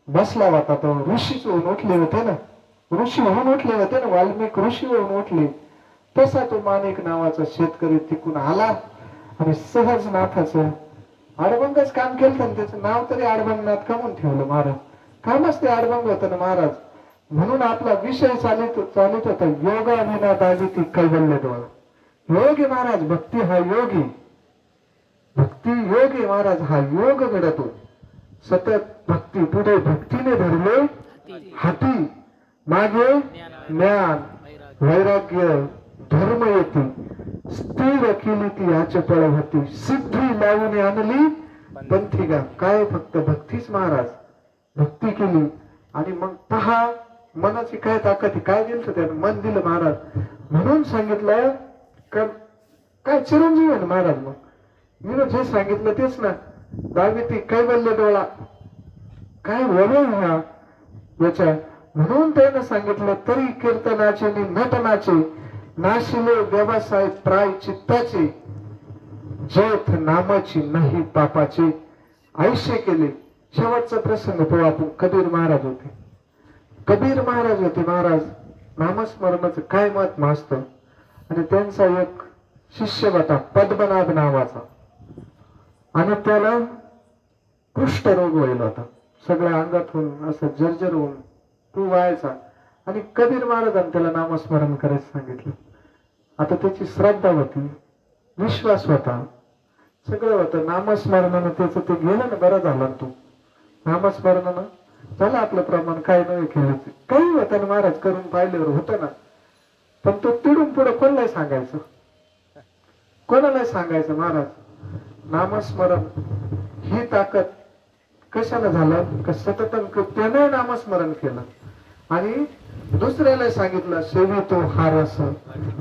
बसला होता तो ऋषीच होऊन उठले होते ना ऋषी होऊन उठले होते ना वाल्मिक ऋषी होऊन उठले. तसा तो माणिक नावाचा शेतकरी तिकून आला आणि सहज नाथाचं अडभंगच काम केलं तर त्याचं नाव तरी अडभंगनाथ का म्हणून ठेवलं महाराज. कामच ते अडभंग होतं ना महाराज. म्हणून आपला विषय चालित होता योगा विना दाजी ती कैवल्य द्वार. योगी महाराज भक्ती हा योगी भक्ती योग आहे महाराज, हा योग घडतो. सतत भक्ती, पुढे भक्तीने धरले हाती, मागे ज्ञान वैराग्य धर्म येते. स्थिर केली ती आचपळ होती, सिद्धी लावून आणली पंथिका. काय फक्त भक्तीच महाराज, भक्ती केली आणि मग पहा मनाची काय ताकद आहे, काय दिलं त्यानं, मन दिलं महाराज. म्हणून सांगितलं का काय चिरंजीव आहे महाराज. मग मी जे सांगितलं तेच ना, दहावी ती कैवल्य डोळा, काय वळू हा याच्या. म्हणून त्यानं सांगितलं तरी कीर्तनाचे नि नटनाचे, नाशिले व्यवसाय प्राय चित्ताचे, जेथ नामाची नाही पापाचे, आयुष्य केले. शेवटचा प्रसंग पाहू आपण. कबीर महाराज होते, कबीर महाराज होते. महाराज नामस्मरणाचं काय महत्व असतं. आणि त्यांचा एक शिष्य होता पद्मनाभ नावाचा, आणि त्याला कुष्ठरोग व्हायला होता. सगळ्या अंगातून असं जर्जर होऊन तू व्हायचा. आणि कबीर महाराजांनी त्याला नामस्मरण करायचं सांगितलं. आता त्याची श्रद्धा होती, विश्वास होता, सगळं होतं. नामस्मरणानं त्याचं ते गेलं ना, बरं झालं ना. तू नामस्मरणानं झालं आपलं प्रमाण, काय नाही केलं काही होतं ना महाराज, करून पाहिल्यावर होतं ना. पण तो तिडून पुढे कोणालाही सांगायचं, कोणालाही सांगायचं महाराज. नामस्मरण ही ताकद कशाला झालं का, सतत त्याने नामस्मरण केलं आणि दुसऱ्याला सांगितलं सेवी तो हार असं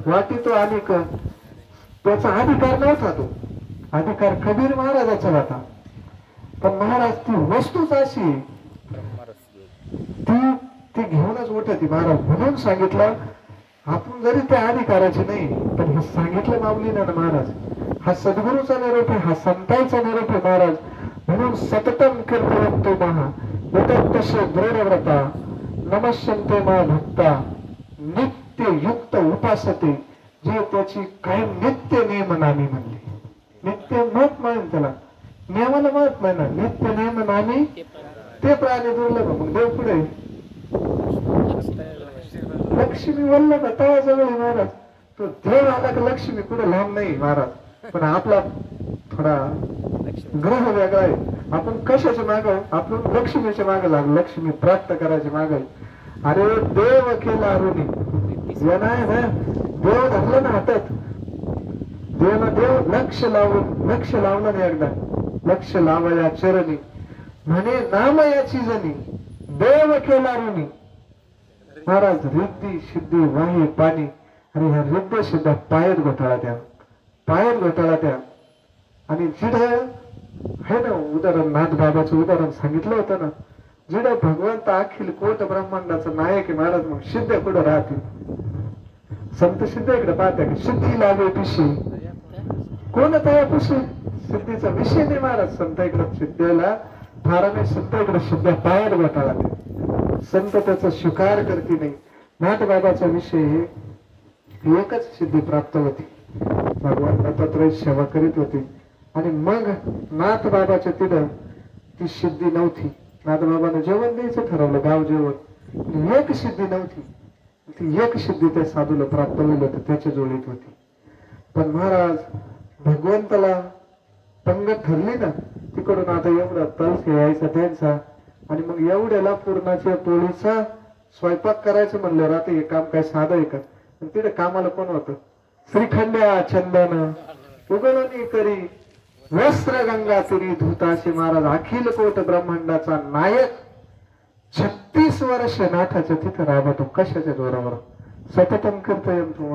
वाटी तो अनेक. त्याचा अधिकार नव्हता, तो अधिकार कबीर महाराजाचा होता. पण महाराज ती वस्तूच अशी ती ती घेऊनच उठती महाराज. म्हणून सांगितलं आपण जरी त्या अधिकाराचे नाही, पण हे सांगितलं माऊलीने ना महाराज, हा सद्गुरूचा निरोप आहे, हा संतांचा निरोप आहे महाराज. म्हणून सततम कीर्तयन्तो महा यतत्तस्य दृढव्रता, नमस्यन्ते मा भक्ता नित्य युक्त उपासते, जे त्याची कायम नित्य नियम नामी म्हणले. नित्य महत्व आहे त्याला, नियमाला महत्व आहे ना. नित्य नियम नामी ते प्राणी दुर्लभ. मग देव पुढे लक्ष्मी वल्लभ तवाजवळ महाराज. तो देव आला का लक्ष्मी कुठे लांब नाही महाराज. पण आपला थोडा ग्रह वेगळा आहे. आपण कशाच्या माग, आपण लक्ष्मीच्या मागे लागलो, लक्ष्मी प्राप्त करायची माग. अरे देव केला ऋणी नाही ना, देव धरलं ना हातात. देव लक्ष लावलं नाही एकदा, लक्ष लावया चरणी म्हणे नाम याची जणी, देव केला ऋणी महाराज. रिद्धी सिद्धी वाही पाणी. आणि ह्या रिद्ध सिद्ध पायात घोटाळा त्या, पायात घोटाळा त्या. आणि जिड आहे ना उदाहरण, नाथ बाबाचं उदाहरण सांगितलं होतं ना, जिड भगवंत अखिल कोट ब्रह्मांडाचा नायक आहे महाराज. मग सिद्ध कुठं राहतील, संत सिद्ध इकडे पाहत्या की सिद्धी लागे पिशी, कोण तया पुशी, सिद्धीचा विषय नाही महाराज. संत इकडे सिद्धेला फाराने, संत इकडे सिद्ध पायात घोटाळा ते, संत त्याचा स्वीकार करते नाही. नाथ बाबाचा विषय एकच सिद्धी प्राप्त होती, भगवान दत्तात्रय सेवा करीत होते. आणि मग नाथ बाबाच्या तिथं ती सिद्धी नव्हती. नाथ बाबाने जेवण द्यायचं ठरवलं, गाव जेवण. एक सिद्धी नव्हती, ती एक सिद्धी त्या साधूला प्राप्त होईल होती, त्याच्या जोडीत होती. पण महाराज भगवंताला पंगत ठरली ना, तिकडून आता एवढा तळस यायचा त्यांचा. आणि मग एवढ्याला पूर्णाच्या पोळीचा स्वयंपाक करायचं म्हणल्यावर आता हे काम काय साधं आहे का. तिथे कामाला कोण होतं, श्रीखंड्या चंदन उगवणी करी वस्त्र गंगा तुरी धुताशी महाराज. अखिल कोट ब्रह्मांडाचा नायक 36 वर्ष नाथाच्या तिथं राबतो. कशाच्या जोरावर, सततम कीर्तयन्तो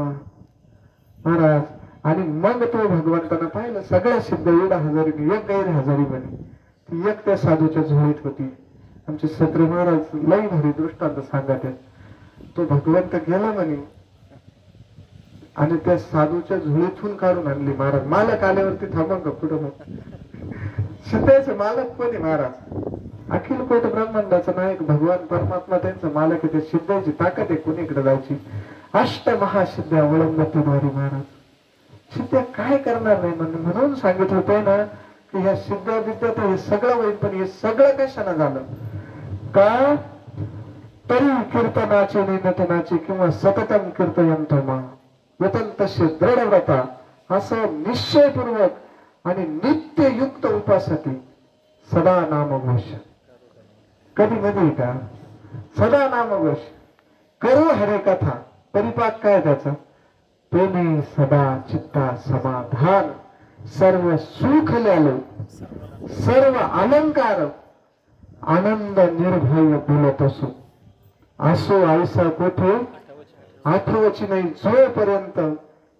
महाराज. आणि मग तो भगवंतानं पाहिलं सगळ्या सिद्ध एवढा हजारी, एक गैरहजारी म्हणे, ती एक त्या साधूच्या झोळीत होती. आमचे सत्र महाराज लई भारी दृष्टांत सांगत. तो भगवंत गेला म्हणे आणि त्या साधूच्या झोळीतून काढून आणली महाराज. मालक आल्यावरती थांबा का पुढं, मग सिद्धाचे मालक कोणी महाराज, अखिल कोट ब्रह्मांडाचा नायक भगवान परमात्मा त्यांचा मालक आहे. त्या सिद्धाची ताकद आहे कोणीकडे जायची. अष्ट महासिद्ध्या अवलंबती भारी महाराज. सिद्ध्या काय करणार नाही म्हणून सांगितलं होतं ना की ह्या सिद्ध्या विद्या तर हे सगळं होईल. पण हे सगळं कशानं झालं का, तरी कीर्तनाचे नटनाचे किंवा सततम कीर्तयन्तो मा यतन्तस्य दृढव्रता, असं निश्चयपूर्वक आणि नित्ययुक्त उपासते सदा नामघोष. कधी मध्ये का सदा नामघोष करो हरे कथा. परिपाक काय त्याचा? प्रेमी सदा चित्ता समाधान सर्व सुख ल्यालो सर्व अलंकार आनंद निर्भय बोलत असो आयसा कोठे आठवची नाही जोपर्यंत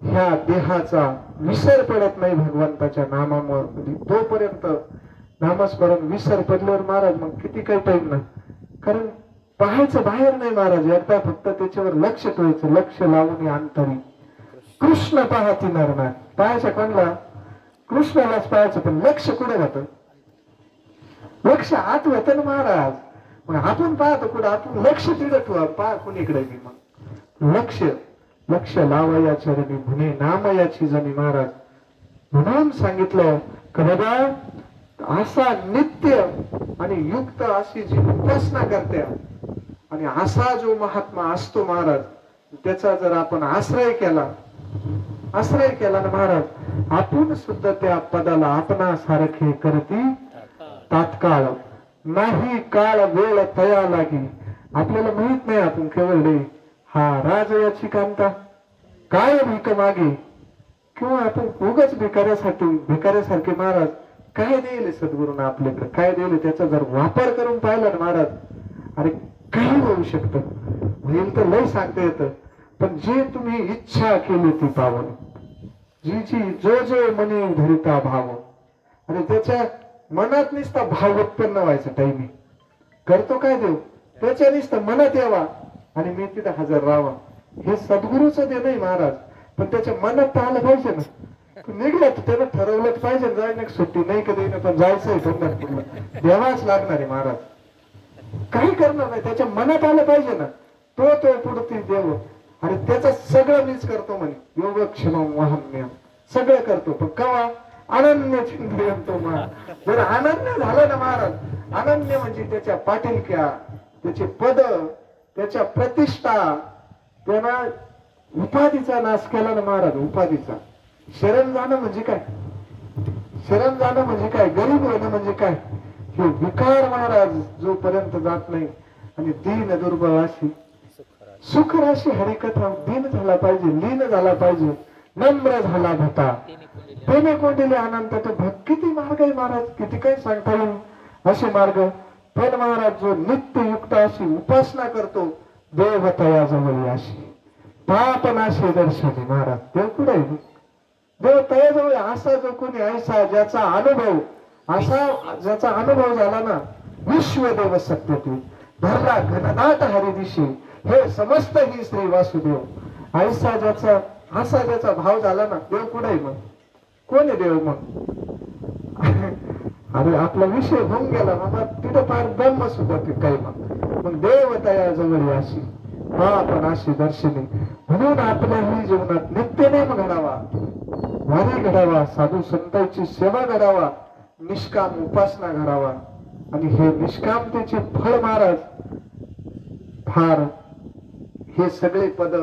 ह्या देहाचा विसर पडत नाही भगवंताच्या नामामुळे. तोपर्यंत नामस्मरण विसर पडल्यावर महाराज मग किती काही टाइम ना, कारण पाहायचं बाहेर नाही महाराज, एकदा फक्त त्याच्यावर लक्ष ठेवायचं. लक्ष लावून अंतरी कृष्ण पाहती नरनाथ. पाहायचं कोणला? कृष्णालाच पाहायचं. पण लक्ष कुठे जातं? लक्ष आत होतं ना महाराज. मग आपण पाहतो कुठं? आपण लक्ष तिथं ठेवा. पहा कुणीकडे मी मग लक्ष लावया चरणी म्हणे नामयाची जणी महाराज. म्हणून सांगितलं की बाबा असा नित्य आणि युक्त अशी जी उपासना करते आणि असा जो महात्मा असतो महाराज, त्याचा जर आपण आश्रय केला ना महाराज, आपण सुद्धा त्या पदाला आपणासारखे करती तात्काळ. नाही काळ वेळ तया लागी. आपल्याला माहित नाही आपण केवळ हा राजयाची कांता काय भीक मागे, किंवा आपण उगाच भिकाऱ्यासारखे महाराज काय देईल सद्गुरूंना आपल्याकडे, काय देईल त्याचा जर वापर करून पाहिला ना महाराज, अरे काही होऊ शकतं. होईल तर लय सांगता येतं. पण जे तुम्ही इच्छा केली ती पावन, जो मनी धरिता भाव, आणि त्याच्या मनात नुसता भाव उत्पन्न व्हायचा टाइमिंग करतो काय देव, त्याच्या नुसतं मनात यावा आणि मी तिथं हजर राहावा. हे सद्गुरूचं दे नाही महाराज. पण त्याच्या मनात तर आलं पाहिजे ना. निघलं तर त्यानं ठरवलंच पाहिजे जायला. सुट्टी नाही कधी ना, पण जायचंय पंढरपूरला, देवाच लागणार आहे महाराज. काही करणार नाही, त्याच्या मनात आलं पाहिजे ना. तो पुढे देव आणि त्याचं सगळं मीच करतो म्हणे. योगक्षेम वाहम्य सगळं करतो. पण कवा? अनन्य चिंतन तो महाराज. जर अनन्य झाला ना महाराज, अनन्य म्हणजे त्याच्या पाटीलक्या, त्याचे पद, त्याच्या प्रतिष्ठा, त्यांना उपाधीचा नाश केला ना महाराज. उपाधीचा शरण जाणं म्हणजे काय? शरण जाणं म्हणजे काय? गरीब होणं म्हणजे काय? हे विकार महाराज जोपर्यंत जात नाही. आणि दीन दुर्बळ अशी सुख राशी हरिकथा दीन झाला पाहिजे, लीन झाला पाहिजे, नम्र झाला भटा त्याने कोंडिले अनंत. किती मार्ग आहे महाराज, किती काही सांगता येईल असे मार्ग. पण महाराज जो नित्ययुक्त अशी उपासना करतो, देव तयाजवळ अशी पाप नाशे दर्शनी महाराज. देव कुठे आहे? देव तयाजवळ. असा जो कोणी ऐसा ज्याचा अनुभव झाला ना, विश्वदेव सत्यते धरला घनदाट हरिदिशी हे समस्त ही श्री वासुदेव. ऐसा ज्याचा भाव झाला ना, देव कुठे आहे? मग कोण आहे देव? अरे आपला विषय होऊन गेला बाबा, तिथं फार ब्रह्म सुद्धा काही. मग देव तयाजवळ अशी आपण अशी दर्शनी. म्हणून आपल्याही जीवनात नित्यनेम घडावा, वारी घडावा, साधू संतांची सेवा घडावा, निष्काम उपासना घडावा. आणि हे निष्कामतेचे फळ महाराज फार, हे सगळे पद,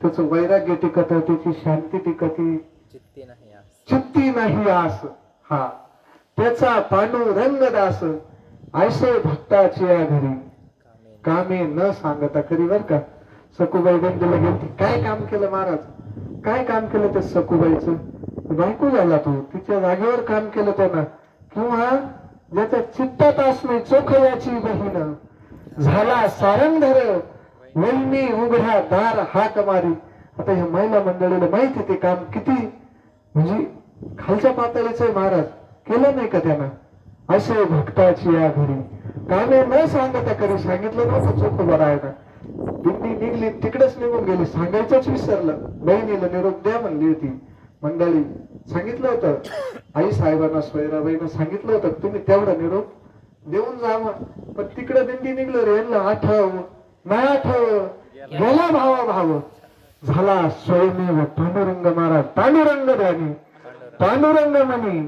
त्याचं वैराग्य टिकत, त्याची शांती टिकती, चित्ती नाही आस. हा त्याचा पांडुरंग दास ऐसे भक्ताची या घरी कामे न सांगता करी. बर का, सखूबाई बंदीला गेली, काय काम केलं महाराज? काय काम केलं त्या सखूबाईचं? बायको झाला तो, तिच्या जागेवर काम केलं त्यानं. किंवा ज्याच्या चित्तात असणे चोख याची बहीण झाला सारंगधर वैनी उघड्या दार हाक मारी. आता ह्या महिला मंडळीला माहिती ते काम किती म्हणजे खालच्या पातळीचं आहे महाराज. केलं नाही का त्यानं? असे भक्ताची या घरी कामे न सांगता करी. सांगितलं नव्हतं चोख बरं आहे ना. दिंडी निघली तिकडेच निघून गेली, सांगायचंच विसरलं. बहिणीला निरोप द्या म्हणली होती मंडळी, सांगितलं होतं आई साहेबांना, स्वैराबाईंना सांगितलं होतं तुम्ही तेवढा निरोप देऊन जावं. पण तिकडे दिंडी निघलं रे, यांना आठव नाही आठव, गेला भाव झाला स्वयमेव पांडुरंग महाराज. पांडुरंग ध्यानी, पांडुरंग म्हणी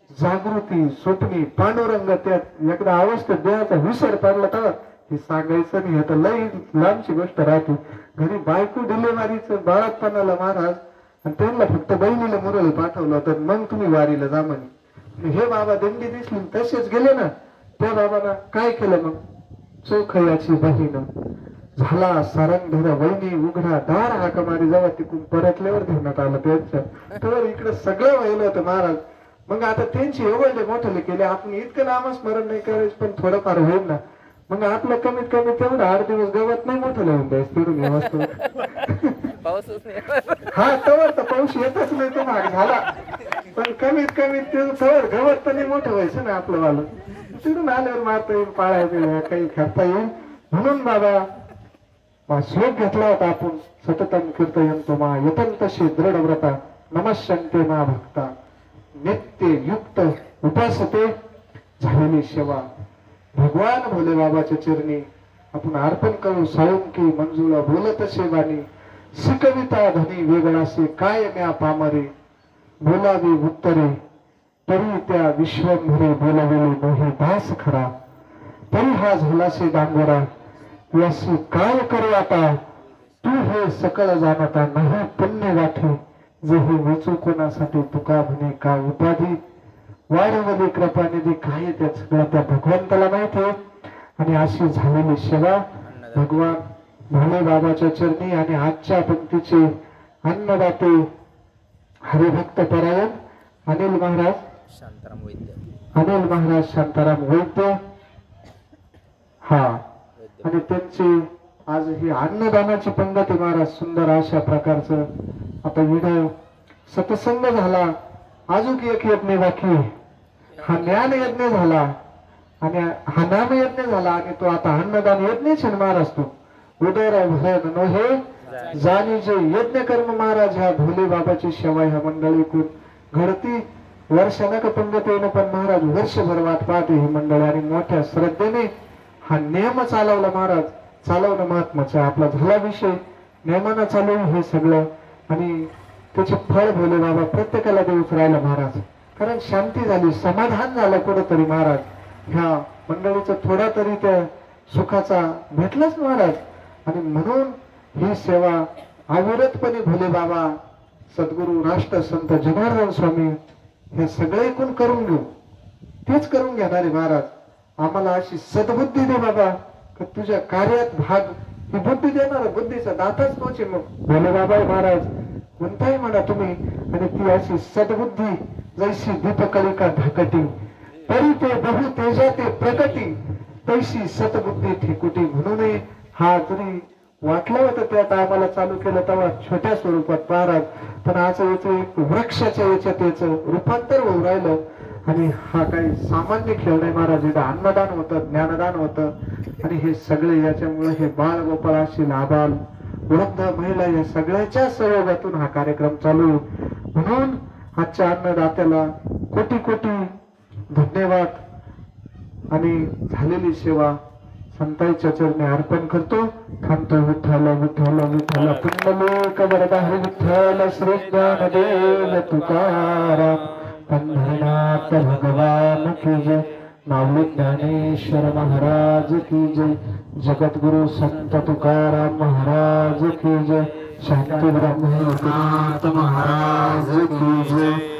जागृती स्वप्नी पांडुरंग. त्यात एकदा अवस्थेत देहाचा विसर पडला तर हे सांगायचं नाही. आता लई लांबची गोष्ट राहते. घरी बायको डिलेवरीचं बाळातपणाला महाराज आणि त्यांना फक्त बहिणीला मुरळी पाठवलं तर मग तुम्ही वारीला जा म्हणे. हे बाबा दिंडी दिसली तसेच गेले ना. त्या बाबांना काय केलं मग, चोखयाची बहीण झाला सारंगधर वहिनी उघडा दार हाका मारी जेव्हा तिकून परतल्यावर घेण्यात आलं त्यांच्या, तर इकडे सगळं व्हायला होतं महाराज. मग आता त्यांची एवढे मोठे केले, आपण इतकं नामस्मरण नाही करायचं पण थोडंफार होईल ना. मग आपलं कमीत कमी तेवढं 8 दिवस गवत नाही मोठं लावून द्यायचं तिथून या वस्तू. हा तवर तर पाऊस येतच नाही तो भाग झाला, पण कमीत कमी ते तवर गवत तर नाही मोठं व्हायचं ना आपलं वालं. तिथून आल्यावर मारता येईल, पाळायचं काही करता येईल. म्हणून बाबा श्लोक घेतला होता आपण, सततम कीर्तयंतो मा यतंतशी दृढ व्रता नमस्यन्ते मा भक्ता नित्य युक्त उपासते झालेली सेवा. भगवान भोले बाबाच्या चरणी आपण अर्पण करू. साळुंकी मंजुळा बोलत असे वाणी शिकविता धनी वेगळासे काय म्या पामरे बोलावी उत्तरे तरी त्या विश्वंभरे बोलावेले मोहे दास खरा तरी हा झालासे डांगोरा यासी काय करू आता तू हे सकळ जाणता नाही पुण्य गाठी जे हे विचू कोणासाठी तुका म्हणे का उपाधी वाढवली कृपानिधी काय त्या सगळं त्या भगवंताला माहिती आहे. आणि अशी झालेली सेवा भगवान भोले बाबाच्या चरणी. आणि आजच्या पंक्तीचे अन्नदाते हरिभक्त परायण अनिल महाराज शांताराम वैद्य हा. आणि त्यांची आज ही अन्नदानाची पंगत आहे महाराज. सुंदर अशा प्रकारचं आता इथं सत्संग झाला, अजून एक यज्ञ बाकी आहे. हा ज्ञान यज्ञ झाला आणि हा नाम यज्ञ झाला आणि तो आता अन्नदान यज्ञ छान महाराज. तो उदर भरण नोहे जाणी जे यज्ञ कर्म महाराज. ह्या भोले बाबाची सेवा ह्या मंडळीतून घडती. वर्षानक पंगत येणं पण महाराज वर्षभर वाट पाहते ही मंडळी. आणि मोठ्या श्रद्धेने हा नियम चालवला महाराज. चालवणं महत्वाचं आहे. आपला झाला विषय नियमानं चालवून हे सगळं आणि त्याचे फळ भोले बाबा प्रत्येकाला देऊच राहिला महाराज. कारण शांती झाली, समाधान झालं कुठंतरी महाराज. ह्या मंडळीचा थोडा तरी त्या सुखाचा भेटलाच महाराज. आणि म्हणून ही सेवा अविरतपणे भोले बाबा सद्गुरू राष्ट्र संत जनार्दन स्वामी हे सगळे कोण करून घेऊ, तेच करून घेणारे महाराज. आम्हाला अशी सद्बुद्धी दे बाबा का तुझ्या कार्यात भाग ही बुद्धी देणार. बुद्धीचा दाताच तोच आहे. मग भोले बाबा महाराज कोणताही म्हणा तुम्ही. आणि ती अशी सद्बुद्धी जैशी दीपकलिका धाकटी तरी ते बहु तेजा ते प्रकटी तैशी सतबुद्धी ठेकुटी. म्हणून हा जरी वाटलं होतं त्यात आम्हाला चालू केलं तेव्हा छोट्या स्वरूपात महाराज, पण आज याचं एक वृक्षाच्या याच्यात याचं रूपांतर होऊन राहिलं. आणि हा काही सामान्य खेळ नाही महाराज. इथं अन्नदान होतं, ज्ञानदान होतं आणि हे सगळे याच्यामुळे हे बाळ गोपाळ असेल, आबाल वृद्ध महिला या सगळ्याच्या सहयोगातून हा कार्यक्रम चालू. म्हणून आजच्या अन्नदात्याला कोटी कोटी धन्यवाद. आणि झालेली सेवा संतांच्या चरणी अर्पण करतो. थांबतो. विठ्ठल विठ्ठल विठ्ठल पुंडलिक वरदा विठ्ठल श्री ज्ञानदेव तुकाराम पंढरीनाथ भगवान की जय. माऊली ज्ञानेश्वर महाराज की जय. जगद्गुरु संत तुकाराम महाराज की जय. शांती ब्रह्मनाथ महाराज की जय.